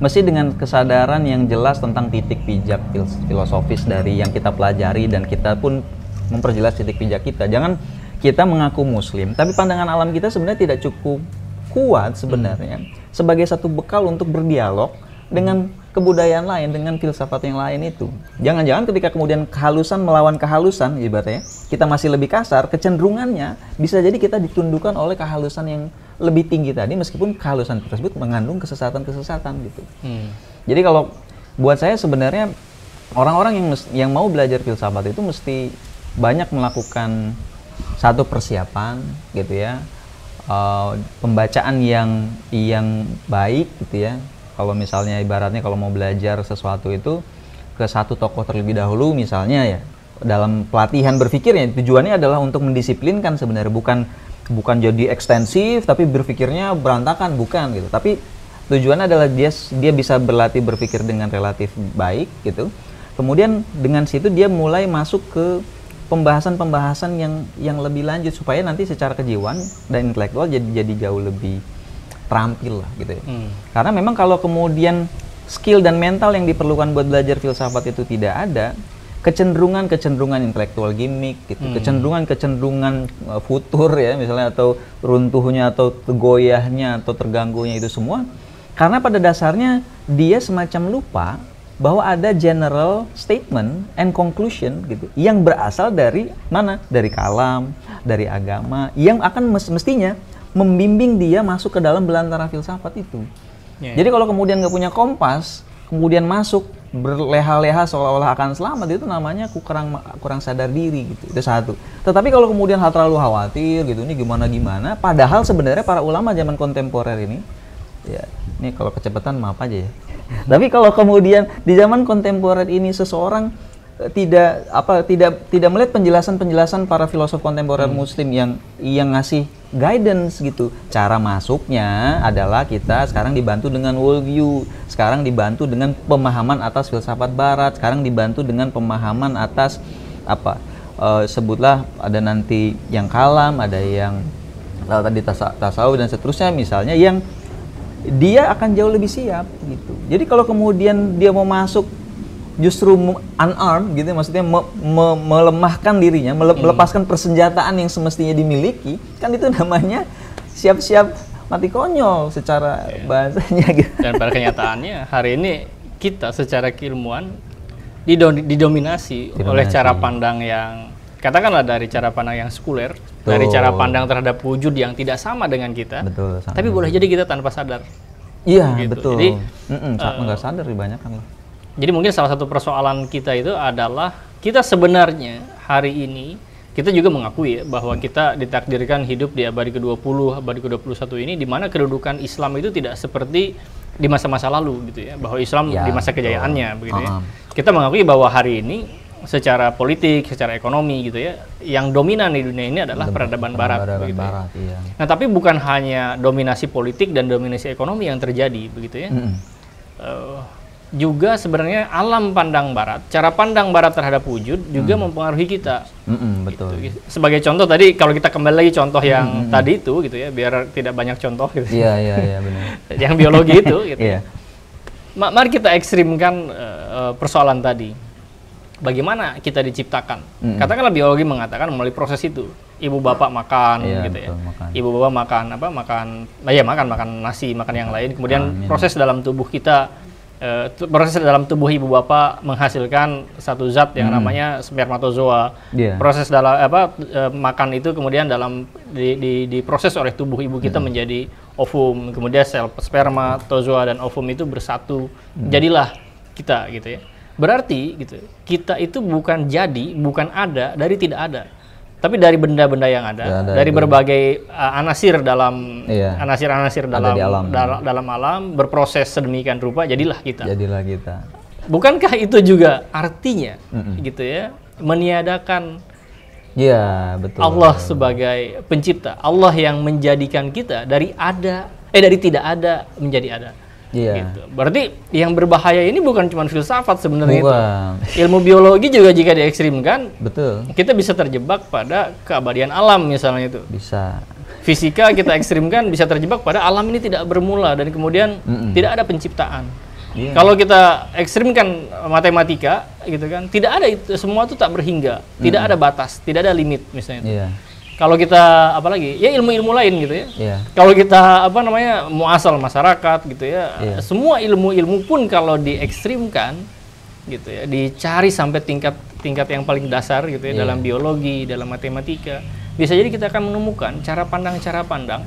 mesti dengan kesadaran yang jelas tentang titik pijak filosofis dari yang kita pelajari, dan kita pun memperjelas titik pijak kita. Jangan kita mengaku Muslim, tapi pandangan alam kita sebenarnya tidak cukup kuat sebenarnya sebagai satu bekal untuk berdialog dengan kebudayaan lain, dengan filsafat yang lain itu. Jangan-jangan ketika kemudian kehalusan melawan kehalusan, ibaratnya kita masih lebih kasar, kecenderungannya bisa jadi kita ditundukkan oleh kehalusan yang lebih tinggi tadi, meskipun kehalusan tersebut mengandung kesesatan-kesesatan gitu. Jadi kalau buat saya sebenarnya orang-orang yang mau belajar filsafat itu mesti banyak melakukan satu persiapan gitu ya, pembacaan yang baik gitu ya. Kalau misalnya ibaratnya kalau mau belajar sesuatu itu ke satu tokoh terlebih dahulu misalnya ya, dalam pelatihan berpikirnya tujuannya adalah untuk mendisiplinkan sebenarnya, bukan jadi ekstensif tapi berpikirnya berantakan, bukan gitu. Tapi tujuannya adalah dia bisa berlatih berpikir dengan relatif baik gitu. Kemudian dengan situ dia mulai masuk ke pembahasan-pembahasan yang lebih lanjut supaya nanti secara kejiwaan dan intelektual jadi jauh lebih terampil lah gitu ya. Karena memang kalau kemudian skill dan mental yang diperlukan buat belajar filsafat itu tidak ada, kecenderungan intelektual gimmick gitu, kecenderungan futur ya misalnya, atau runtuhnya atau goyahnya atau terganggunya itu semua karena pada dasarnya dia semacam lupa bahwa ada general statement and conclusion gitu yang berasal dari mana? Dari kalam, dari agama, yang akan mestinya membimbing dia masuk ke dalam belantara filsafat itu. Jadi kalau kemudian nggak punya kompas, kemudian masuk berleha-leha seolah-olah akan selamat, itu namanya kurang sadar diri gitu. Itu satu. Tetapi kalau kemudian terlalu khawatir gitu, ini gimana, padahal sebenarnya para ulama zaman kontemporer ini, ya ini kalau kecepatan maaf aja ya. Tapi kalau kemudian di zaman kontemporer ini seseorang tidak melihat penjelasan para filosof kontemporer Muslim yang ngasih guidance gitu. Cara masuknya adalah kita sekarang dibantu dengan worldview, sekarang dibantu dengan pemahaman atas filsafat Barat, sekarang dibantu dengan pemahaman atas sebutlah ada nanti yang kalam, ada yang tadi tasawuf dan seterusnya misalnya, yang dia akan jauh lebih siap gitu. Jadi kalau kemudian dia mau masuk justru unarmed gitu, maksudnya melemahkan dirinya, melepaskan persenjataan yang semestinya dimiliki, kan itu namanya siap-siap mati konyol secara bahasanya gitu. Dan pada kenyataannya hari ini kita secara keilmuan didominasi oleh cara pandang yang, katakanlah dari cara pandang yang sekuler, dari cara pandang terhadap wujud yang tidak sama dengan kita. Betul, tapi boleh jadi kita tanpa sadar. Iya, gitu. Betul. Jadi nggak sadar kebanyakan lah. Jadi mungkin salah satu persoalan kita itu adalah kita sebenarnya hari ini kita juga mengakui ya, bahwa kita ditakdirkan hidup di abad ke-20, abad ke-21 ini, di mana kedudukan Islam itu tidak seperti di masa-masa lalu gitu ya, bahwa Islam di masa kejayaannya begitu ya. Kita mengakui bahwa hari ini secara politik, secara ekonomi gitu ya, yang dominan di dunia ini adalah peradaban Barat begitu ya. Iya. Nah, tapi bukan hanya dominasi politik dan dominasi ekonomi yang terjadi begitu ya. Juga sebenarnya alam pandang Barat, cara pandang Barat terhadap wujud juga mempengaruhi kita. Betul. Gitu. Sebagai contoh tadi, kalau kita kembali lagi contoh yang tadi itu gitu ya, biar tidak banyak contoh gitu. Iya benar. Yang biologi itu gitu. Iya. Mari kita ekstrimkan persoalan tadi. Bagaimana kita diciptakan? Katakanlah biologi mengatakan melalui proses itu. Ibu bapak makan gitu ya. Makan. Ibu bapak makan makan nasi, makan yang lain. Kemudian proses dalam tubuh kita, proses dalam tubuh ibu bapak menghasilkan satu zat yang namanya spermatozoa. Proses dalam makan itu kemudian diproses oleh tubuh ibu kita menjadi ovum. Kemudian sel spermatozoa dan ovum itu bersatu, jadilah kita gitu ya. Berarti gitu, kita itu bukan ada dari tidak ada, tapi dari benda-benda yang ada, dari berbagai anasir dalam anasir-anasir dalam alam berproses sedemikian rupa, jadilah kita. Bukankah itu juga artinya gitu ya, meniadakan Allah sebagai pencipta, Allah yang menjadikan kita dari tidak ada menjadi ada. Gitu. Berarti yang berbahaya ini bukan cuma filsafat sebenarnya itu. Ilmu biologi juga jika diekstrimkan, kita bisa terjebak pada keabadian alam misalnya itu. Bisa. Fisika kita ekstrimkan bisa terjebak pada alam ini tidak bermula dan kemudian tidak ada penciptaan. Kalau kita ekstrimkan matematika gitu kan, tidak ada itu, semua itu tak berhingga, tidak ada batas, tidak ada limit misalnya itu. Kalau kita apalagi ya ilmu-ilmu lain gitu ya. Kalau kita muasal masyarakat gitu ya. Semua ilmu-ilmu pun kalau diekstrimkan gitu ya, dicari sampai tingkat yang paling dasar gitu ya, dalam biologi, dalam matematika, bisa jadi kita akan menemukan cara pandang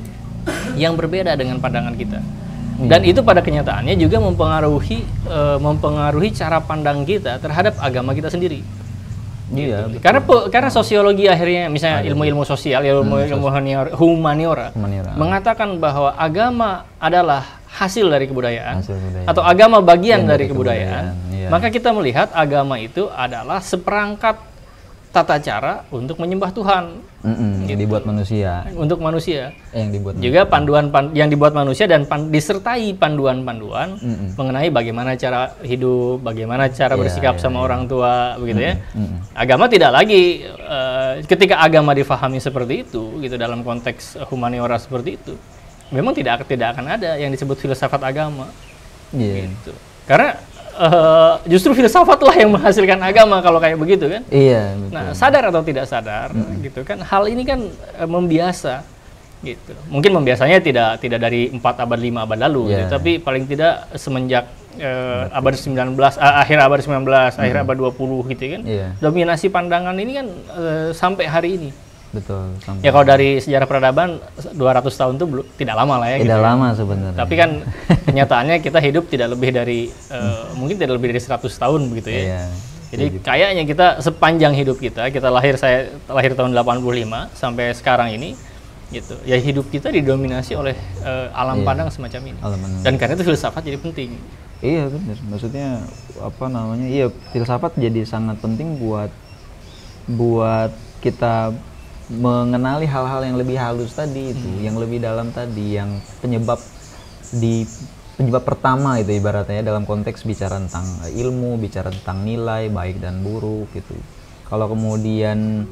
yang berbeda dengan pandangan kita. Dan itu pada kenyataannya juga mempengaruhi cara pandang kita terhadap agama kita sendiri. Gitu. Karena sosiologi akhirnya, misalnya ilmu-ilmu sosial, ilmu humaniora mengatakan bahwa agama adalah hasil dari kebudayaan. Atau agama bagian dari kebudayaan. Maka kita melihat agama itu adalah seperangkat tata cara untuk menyembah Tuhan. Yang dibuat manusia. Untuk manusia. Juga panduan yang dibuat manusia dan disertai panduan-panduan mengenai bagaimana cara hidup, bagaimana cara bersikap sama orang tua, begitu ya. Agama tidak lagi ketika agama difahami seperti itu, gitu dalam konteks humaniora seperti itu, memang tidak akan ada yang disebut filsafat agama. Gitu. Karena justru filsafatlah yang menghasilkan agama kalau kayak begitu kan. Betul. Nah, sadar atau tidak sadar gitu kan, hal ini kan membiasa gitu. Mungkin membiasanya tidak dari 4 abad 5 abad lalu gitu, tapi paling tidak semenjak abad 19 akhir abad 19 akhir abad 20 gitu kan. Dominasi pandangan ini kan sampai hari ini. Betul. Ya kalau dari sejarah peradaban 200 tahun itu tidak lama lah ya. Tidak lama sebenarnya. Tapi kan kenyataannya kita hidup tidak lebih dari mungkin tidak lebih dari 100 tahun begitu ya. Jadi kayaknya kita sepanjang hidup kita saya lahir tahun 85 sampai sekarang ini gitu. Ya hidup kita didominasi oleh alam pandang semacam ini. Dan karena itu filsafat jadi penting. Iya benar. Maksudnya apa namanya? Iya, filsafat jadi sangat penting buat kita mengenali hal-hal yang lebih halus tadi itu, yang lebih dalam tadi, yang penyebab pertama itu ibaratnya dalam konteks bicara tentang ilmu, bicara tentang nilai baik dan buruk gitu. Kalau kemudian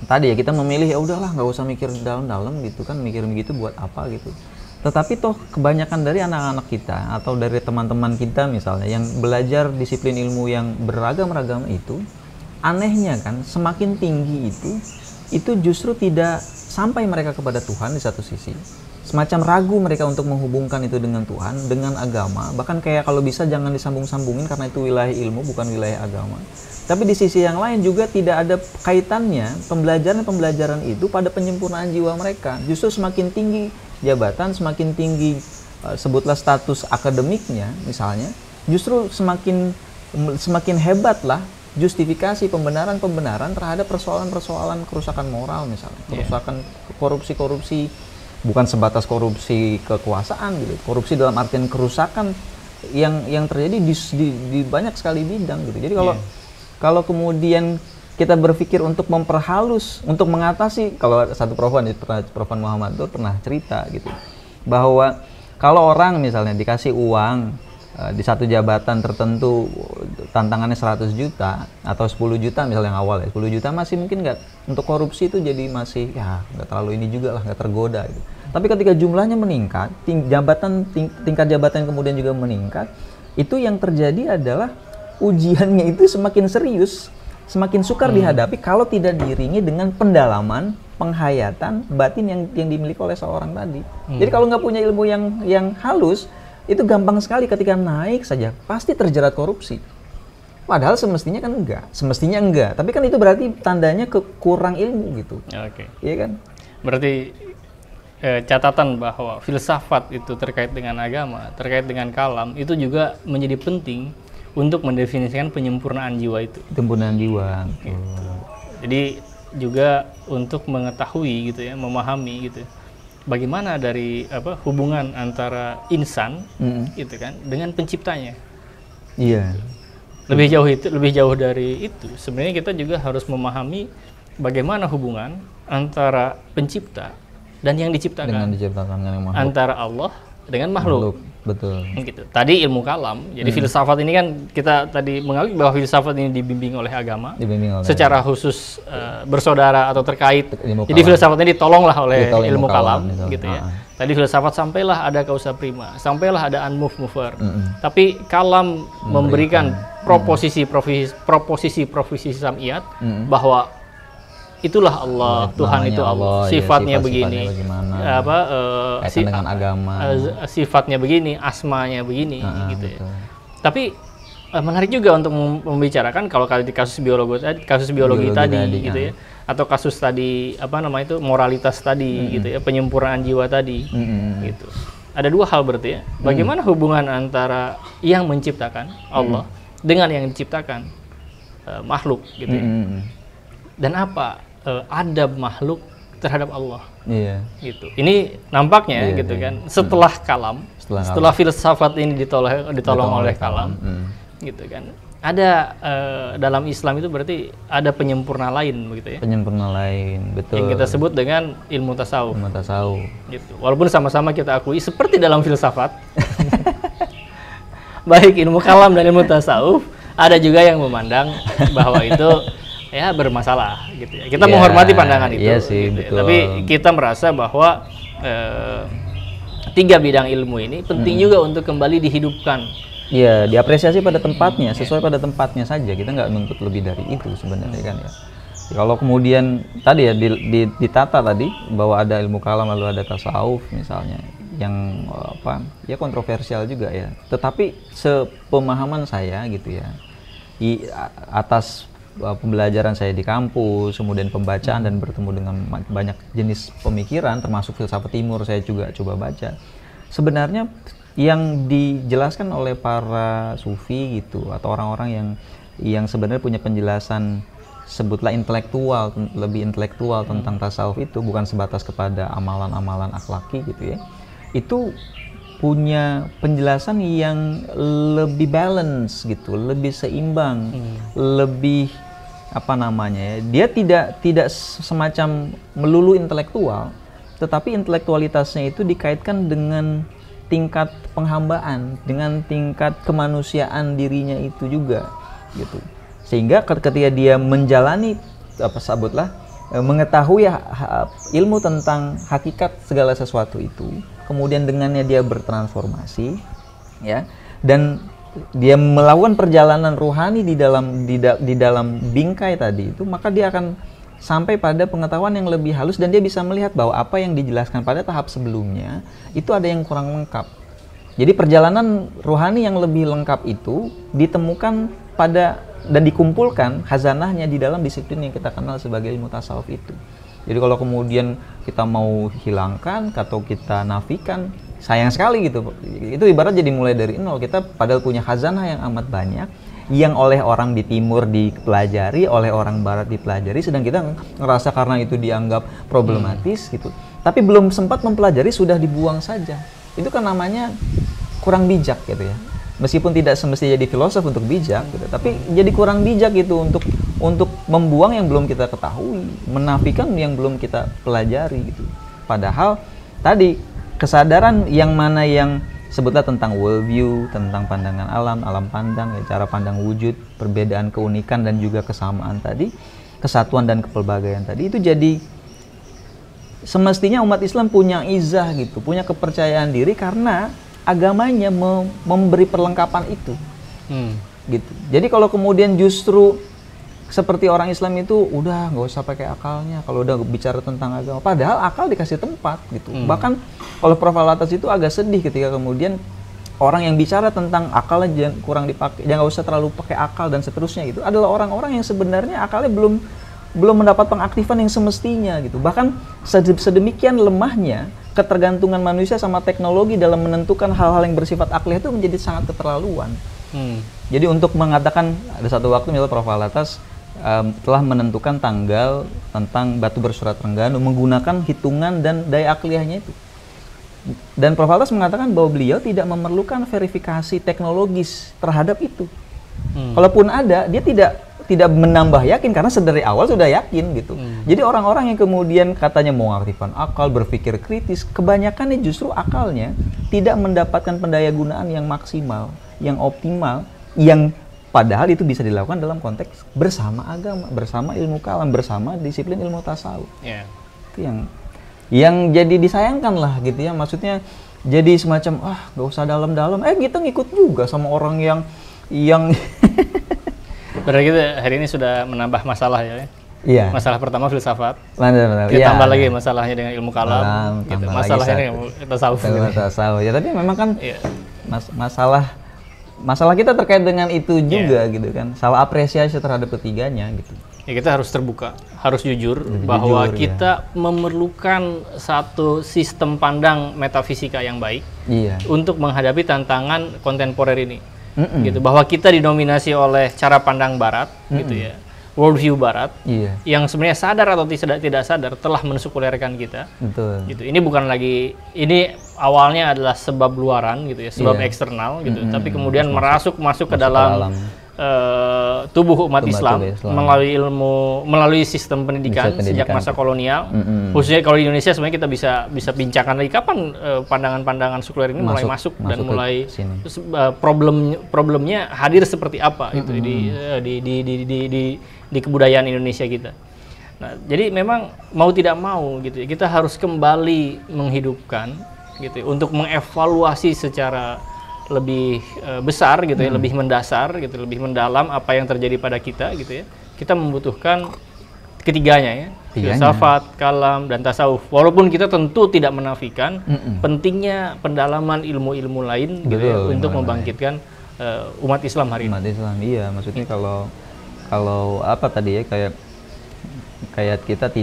tadi ya kita memilih ya udahlah nggak usah mikir dalam-dalam gitu kan, mikir begitu buat apa gitu. Tetapi toh kebanyakan dari anak-anak kita atau dari teman-teman kita misalnya yang belajar disiplin ilmu yang beragam-ragam itu, anehnya kan semakin tinggi itu justru tidak sampai mereka kepada Tuhan di satu sisi. Semacam ragu mereka untuk menghubungkan itu dengan Tuhan, dengan agama. Bahkan kayak kalau bisa jangan disambung-sambungin karena itu wilayah ilmu bukan wilayah agama. Tapi di sisi yang lain juga tidak ada kaitannya pembelajaran itu pada penyempurnaan jiwa mereka. Justru semakin tinggi jabatan, semakin tinggi sebutlah status akademiknya misalnya, justru semakin hebatlah justifikasi pembenaran terhadap persoalan-persoalan kerusakan moral misalnya, kerusakan korupsi bukan sebatas korupsi kekuasaan gitu, korupsi dalam artian kerusakan yang terjadi di banyak sekali bidang gitu. Jadi kalau kemudian kita berpikir untuk memperhalus, untuk mengatasi, kalau satu Profan Muhammad itu pernah cerita gitu, bahwa kalau orang misalnya dikasih uang di satu jabatan tertentu tantangannya 100 juta atau 10 juta misalnya yang awal ya, 10 juta masih mungkin nggak, untuk korupsi itu jadi masih ya nggak terlalu ini juga lah, nggak tergoda gitu. Tapi ketika jumlahnya meningkat, tingkat jabatan kemudian juga meningkat, itu yang terjadi adalah ujiannya itu semakin serius, semakin sukar dihadapi kalau tidak diiringi dengan pendalaman, penghayatan batin yang dimiliki oleh seorang tadi. Jadi kalau nggak punya ilmu yang halus, itu gampang sekali ketika naik saja pasti terjerat korupsi. Padahal semestinya enggak. Tapi kan itu berarti tandanya kurang ilmu gitu. Oke. Iya kan? Berarti catatan bahwa filsafat itu terkait dengan agama, terkait dengan kalam, itu juga menjadi penting untuk mendefinisikan penyempurnaan jiwa itu. Penyempurnaan jiwa. Okay. Jadi juga untuk mengetahui gitu ya, memahami gitu. Bagaimana dari hubungan antara insan gitu kan dengan penciptanya. Iya. Lebih jauh dari itu. Sebenarnya kita juga harus memahami bagaimana hubungan antara pencipta dan yang diciptakan. Dengan yang makhluk. Antara Allah dengan makhluk. Betul. Gitu. Tadi ilmu kalam. Jadi filsafat ini kan kita tadi mengakui bahwa filsafat ini dibimbing oleh agama. Secara khusus bersaudara atau terkait. Jadi filsafat ini ditolonglah oleh ilmu kalam gitu ya. Tadi filsafat sampailah ada causa prima, sampailah ada unmove-mover. Tapi kalam memberikan proposisi sam'iyat bahwa itulah Allah, Tuhan itu Allah, sifatnya begini, dengan agama, sifatnya begini, asmanya begini, gitu ya. Tapi menarik juga untuk membicarakan kalau di kasus biologi tadi, gitu ya, atau kasus tadi moralitas tadi, gitu ya, penyempurnaan jiwa tadi, gitu. Ada dua hal berarti ya. Bagaimana hubungan antara yang menciptakan Allah dengan yang diciptakan makhluk, gitu ya. Dan apa adab makhluk terhadap Allah, gitu. Ini nampaknya gitu kan setelah kalam, setelah filsafat ini ditolong oleh kalam, gitu kan. Ada dalam Islam itu berarti ada penyempurna lain, begitu ya? Penyempurna lain, betul. Yang kita sebut dengan ilmu tasawuf. Gitu. Walaupun sama-sama kita akui seperti dalam filsafat, baik ilmu kalam dan ilmu tasawuf, ada juga yang memandang bahwa itu ya bermasalah gitu ya. Kita menghormati pandangan itu. Iya sih, gitu betul. Ya. Tapi kita merasa bahwa tiga bidang ilmu ini penting juga untuk kembali dihidupkan. Iya, diapresiasi pada tempatnya, sesuai pada tempatnya saja. Kita nggak nuntut lebih dari itu sebenarnya kan ya. Kalau kemudian tadi ya ditata tadi bahwa ada ilmu kalam lalu ada tasawuf misalnya yang ya kontroversial juga ya. Tetapi sepemahaman saya gitu ya, atas pembelajaran saya di kampus, kemudian pembacaan dan bertemu dengan banyak jenis pemikiran, termasuk filsafat timur saya juga coba baca. Sebenarnya yang dijelaskan oleh para sufi gitu atau orang-orang yang sebenarnya punya penjelasan sebutlah lebih intelektual tentang tasawuf itu bukan sebatas kepada amalan-amalan akhlaki gitu ya. Itu punya penjelasan yang lebih balance gitu, lebih seimbang, lebih apa namanya ya, dia tidak semacam melulu intelektual, tetapi intelektualitasnya itu dikaitkan dengan tingkat penghambaan, dengan tingkat kemanusiaan dirinya itu juga gitu. Sehingga ketika dia menjalani apa sebutlah mengetahui ilmu tentang hakikat segala sesuatu itu, kemudian dengannya dia bertransformasi ya, dan dia melakukan perjalanan rohani di dalam bingkai tadi itu, maka dia akan sampai pada pengetahuan yang lebih halus, dan dia bisa melihat bahwa apa yang dijelaskan pada tahap sebelumnya itu ada yang kurang lengkap. Jadi perjalanan rohani yang lebih lengkap itu ditemukan pada dan dikumpulkan khazanahnya di dalam disiplin yang kita kenal sebagai ilmu tasawuf itu. Jadi kalau kemudian kita mau hilangkan atau kita nafikan, sayang sekali gitu. Itu ibarat jadi mulai dari nol. Kita padahal punya khazanah yang amat banyak, yang oleh orang di timur dipelajari, oleh orang barat dipelajari, sedang kita ngerasa karena itu dianggap problematis gitu. Tapi belum sempat mempelajari sudah dibuang saja. Itu kan namanya kurang bijak gitu ya. Meskipun tidak semestinya jadi filosof untuk bijak gitu, tapi jadi kurang bijak gitu untuk membuang yang belum kita ketahui, menafikan yang belum kita pelajari gitu. Padahal tadi kesadaran yang mana yang sebutlah tentang worldview, tentang pandangan alam, alam pandang, ya, cara pandang wujud, perbedaan, keunikan dan juga kesamaan tadi, kesatuan dan kepelbagaian tadi, itu jadi semestinya umat Islam punya izah gitu, punya kepercayaan diri karena agamanya memberi perlengkapan itu. Gitu. Jadi kalau kemudian justru seperti orang Islam itu udah nggak usah pakai akalnya kalau udah bicara tentang agama, padahal akal dikasih tempat gitu. Bahkan kalau Prof. Al-Atas itu agak sedih ketika kemudian orang yang bicara tentang akal jangan kurang dipakai, jangan usah terlalu pakai akal dan seterusnya, itu adalah orang-orang yang sebenarnya akalnya belum mendapat pengaktifan yang semestinya gitu. Bahkan sedemikian lemahnya ketergantungan manusia sama teknologi dalam menentukan hal-hal yang bersifat akli itu menjadi sangat keterlaluan. Jadi untuk mengatakan ada satu waktu misalnya Prof. Al-Atas telah menentukan tanggal tentang batu bersurat Rengganu menggunakan hitungan dan daya akliyahnya itu. Dan Prof. Al-Atas mengatakan bahwa beliau tidak memerlukan verifikasi teknologis terhadap itu. Kalaupun ada, dia tidak menambah yakin karena dari awal sudah yakin gitu. Jadi orang-orang yang kemudian katanya mengaktifkan akal, berpikir kritis, kebanyakannya justru akalnya tidak mendapatkan pendayagunaan yang maksimal, yang optimal, yang padahal itu bisa dilakukan dalam konteks bersama agama, bersama ilmu kalam, bersama disiplin ilmu tasawuf. Itu yang jadi disayangkan lah gitu ya. Maksudnya jadi semacam gak usah dalam-dalam, kita ngikut juga sama orang yang berarti kita hari ini sudah menambah masalah ya. Iya. Masalah pertama filsafat. Benar. Kita tambah lagi masalahnya dengan ilmu kalam. Gitu. Masalahnya dengan tasawuf. Tasawuf. Ya tapi memang kan masalah kita terkait dengan itu juga gitu kan. Salah apresiasi terhadap ketiganya gitu. Ya kita harus terbuka, harus jujur bahwa kita memerlukan satu sistem pandang metafisika yang baik untuk menghadapi tantangan kontemporer ini. Gitu, bahwa kita didominasi oleh cara pandang barat gitu ya, worldview barat yang sebenarnya sadar atau tidak sadar telah mensekulerkan kita. Gitu. Ini bukan lagi, ini awalnya adalah sebab luaran gitu ya, sebab eksternal gitu, tapi kemudian masuk ke dalam tubuh umat Islam melalui sistem pendidikan sejak masa kolonial. Khususnya kalau di Indonesia sebenarnya kita bisa bincangkan lagi kapan pandangan-pandangan sekuler ini mulai masuk dan mulai problemnya hadir seperti apa itu di kebudayaan Indonesia kita. Nah, jadi memang mau tidak mau gitu ya, kita harus kembali menghidupkan gitu ya, untuk mengevaluasi secara lebih besar gitu ya, lebih mendasar gitu, lebih mendalam apa yang terjadi pada kita gitu ya. Kita membutuhkan ketiganya ya, filsafat, kalam dan tasawuf. Walaupun kita tentu tidak menafikan pentingnya pendalaman ilmu-ilmu lain gitu ya, untuk membangkitkan umat Islam hari ini. Umat Islam, iya. Maksudnya kalau apa tadi ya, kayak kita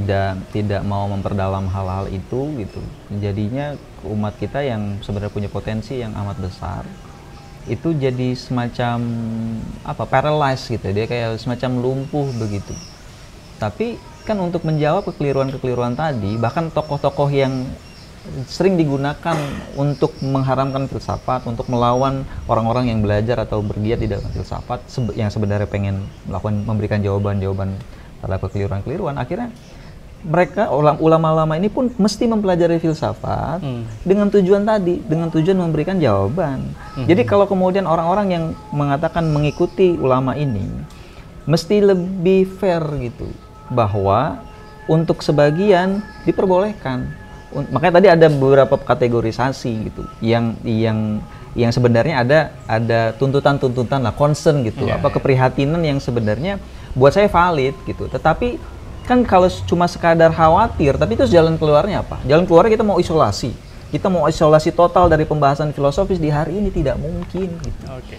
tidak mau memperdalam hal-hal itu gitu, jadinya umat kita yang sebenarnya punya potensi yang amat besar itu jadi semacam paralyzed gitu, dia kayak semacam lumpuh begitu. Tapi kan untuk menjawab kekeliruan tadi, bahkan tokoh-tokoh yang sering digunakan untuk mengharamkan filsafat, untuk melawan orang-orang yang belajar atau bergiat di dalam filsafat yang sebenarnya pengen memberikan jawaban-jawaban terhadap kekeliruan-keliruan. Akhirnya mereka ulama-ulama ini pun mesti mempelajari filsafat dengan tujuan tadi, dengan tujuan memberikan jawaban. Jadi kalau kemudian orang-orang yang mengatakan mengikuti ulama ini mesti lebih fair gitu, bahwa untuk sebagian diperbolehkan. Makanya tadi ada beberapa kategorisasi gitu, yang sebenarnya ada tuntutan-tuntutan lah, concern gitu, keprihatinan yang sebenarnya buat saya valid gitu. Tetapi kan kalau cuma sekadar khawatir, tapi itu jalan keluarnya apa? Jalan keluarnya kita mau isolasi. Kita mau isolasi total dari pembahasan filosofis di hari ini, tidak mungkin gitu. Oke.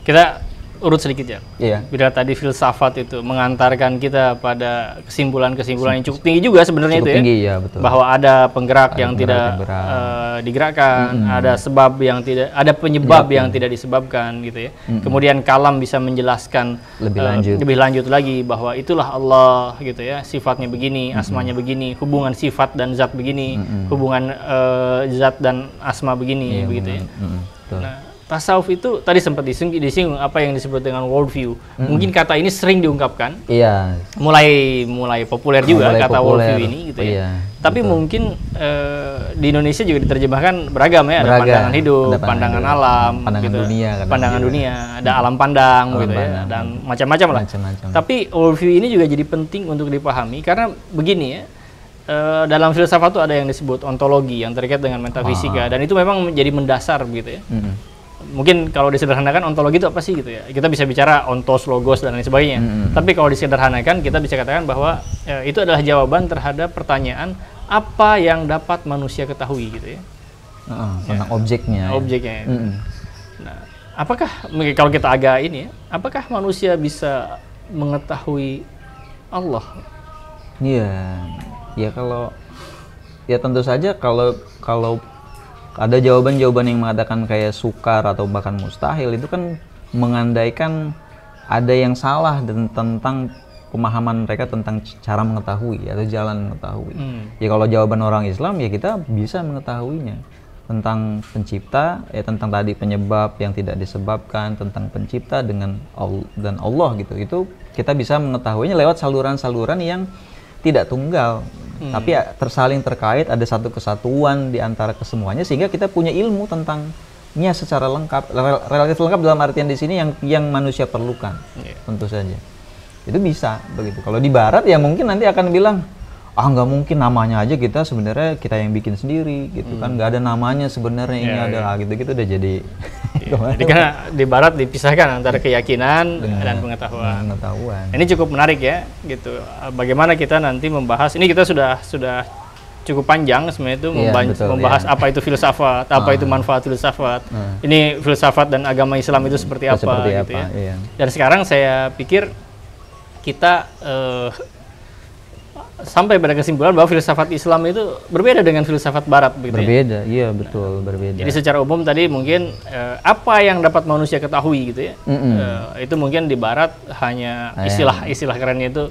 Kita urut sedikit ya. Iya. Bila tadi filsafat itu mengantarkan kita pada kesimpulan-kesimpulan yang cukup tinggi juga sebenarnya itu ya. Tinggi, ya betul. Bahwa ada penggerak yang tidak digerakkan, ada sebab yang tidak, ada penyebab yang tidak disebabkan gitu ya. Kemudian kalam bisa menjelaskan lebih lanjut lagi bahwa itulah Allah gitu ya, sifatnya begini, asmanya begini, hubungan sifat dan zat begini, hubungan zat dan asma begini, begitu ya. Nah, tasawuf itu tadi sempat disinggung apa yang disebut dengan worldview. Mungkin kata ini sering diungkapkan. Iya. Mulai populer juga kata worldview ini gitu ya. Iya, tapi betul. Mungkin di Indonesia juga diterjemahkan beragam ya, ada pandangan hidup, pandangan alam, pandangan gitu. Dunia, pandangan dunia, ada alam pandang gitu ya, dan macam-macam lah. Tapi worldview ini juga jadi penting untuk dipahami karena begini ya. Dalam filsafat itu ada yang disebut ontologi yang terkait dengan metafisika dan itu memang menjadi mendasar gitu ya. Mungkin kalau disederhanakan ontologi itu apa sih gitu ya, kita bisa bicara ontos, logos dan lain sebagainya. Tapi kalau disederhanakan kita bisa katakan bahwa itu adalah jawaban terhadap pertanyaan apa yang dapat manusia ketahui gitu ya. Tentang objeknya. Objeknya. Nah, apakah kalau kita agak ini ya, apakah manusia bisa mengetahui Allah? Iya, ya kalau ya tentu saja kalau ada jawaban-jawaban yang mengatakan kayak sukar atau bahkan mustahil, itu kan mengandaikan ada yang salah dan tentang pemahaman mereka tentang cara mengetahui atau jalan mengetahui. Ya kalau jawaban orang Islam ya kita bisa mengetahuinya tentang pencipta, ya tentang tadi penyebab yang tidak disebabkan, tentang pencipta dan Allah gitu. Itu kita bisa mengetahuinya lewat saluran-saluran yang tidak tunggal, tapi tersaling terkait, ada satu kesatuan di antara kesemuanya sehingga kita punya ilmu tentangnya secara lengkap, relatif lengkap dalam artian di sini yang manusia perlukan, tentu saja. Itu bisa begitu. Kalau di Barat ya mungkin nanti akan bilang, nggak mungkin, namanya aja kita sebenarnya kita yang bikin sendiri gitu kan, nggak ada namanya sebenarnya ini adalah gitu-gitu udah jadi. Jadi karena di Barat dipisahkan antara keyakinan dan pengetahuan. Ini cukup menarik ya, gitu. Bagaimana kita nanti membahas ini, kita sudah cukup panjang sebenarnya itu membahas apa itu filsafat, apa itu manfaat filsafat. Ini filsafat dan agama Islam itu seperti apa gitu ya. Iya. Dan sekarang saya pikir kita sampai pada kesimpulan bahwa filsafat Islam itu berbeda dengan filsafat Barat, begitu. Berbeda, iya betul, berbeda. Jadi secara umum tadi mungkin apa yang dapat manusia ketahui gitu ya, itu mungkin di Barat hanya istilah kerennya itu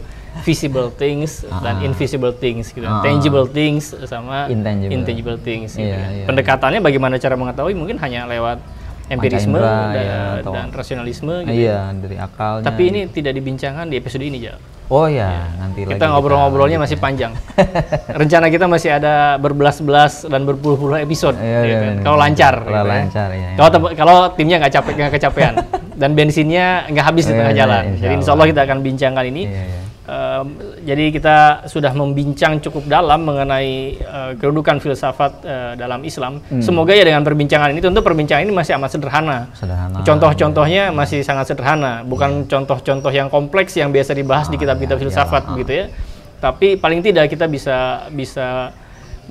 visible things dan invisible things gitu, tangible things sama intangible things. Gitu ya. Pendekatannya bagaimana cara mengetahui mungkin hanya lewat empirisme dan rasionalisme gitu. Iya, dari akalnya. Tapi ini tidak dibincangkan di episode ini, Jal. Oh ya, nanti kita ngobrol-ngobrolnya masih panjang. Rencana kita masih ada berbelas-belas dan berpuluh-puluh episode. Kalau lancar. Kalau timnya nggak kecapean dan bensinnya nggak habis di tengah jalan. Jadi insya Allah kita akan bincangkan ini. Jadi kita sudah membincang cukup dalam mengenai kedudukan filsafat dalam Islam. Semoga ya dengan perbincangan ini, tentu perbincangan ini masih amat sederhana. Contoh-contohnya masih sangat sederhana, bukan contoh-contoh yang kompleks yang biasa dibahas di kitab-kitab filsafat begitu ya. Tapi paling tidak kita bisa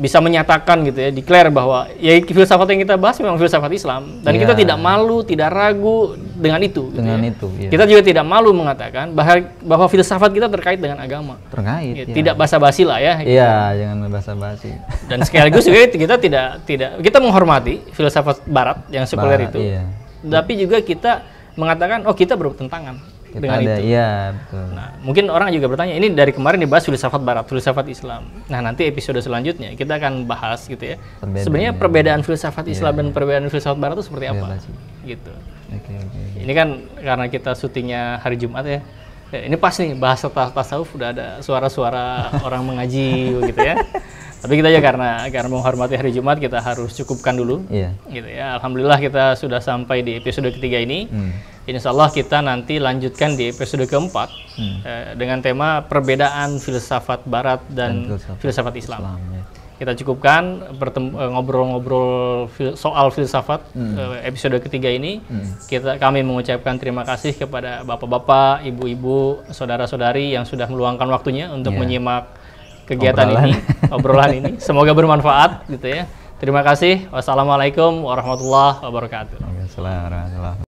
menyatakan gitu ya, declare bahwa ya filsafat yang kita bahas memang filsafat Islam dan kita tidak malu, tidak ragu dengan itu. Kita juga tidak malu mengatakan bahwa filsafat kita terkait dengan agama. Tidak basa-basi lah ya. Iya, jangan basa-basi. Dan sekaligus juga kita menghormati filsafat Barat yang sekuler itu. Tapi juga kita mengatakan kita bertentangan. Kita dengan ada, itu. iya betul. Nah, mungkin orang juga bertanya, ini dari kemarin dibahas filsafat barat, filsafat Islam. Nah, nanti episode selanjutnya kita akan bahas gitu ya. Sebenarnya perbedaan filsafat Islam dan perbedaan filsafat barat itu seperti apa? Gitu. Oke. Ini kan karena kita syutingnya hari Jumat ya. Ini pas nih bahas tasawuf, udah ada suara-suara orang mengaji gitu ya. Tapi kita ya karena menghormati hari Jumat, kita harus cukupkan dulu. Iya. Gitu ya. Alhamdulillah kita sudah sampai di episode ketiga ini. Insya Allah kita nanti lanjutkan di episode keempat dengan tema perbedaan filsafat Barat dan filsafat Islam. Ya. Kita cukupkan ngobrol-ngobrol soal filsafat episode ketiga ini. Kami mengucapkan terima kasih kepada bapak-bapak, ibu-ibu, saudara-saudari yang sudah meluangkan waktunya untuk menyimak kegiatan obrolan ini. Semoga bermanfaat gitu ya. Terima kasih. Wassalamualaikum warahmatullahi wabarakatuh. Waalaikumsalam warahmatullahi wabarakatuh.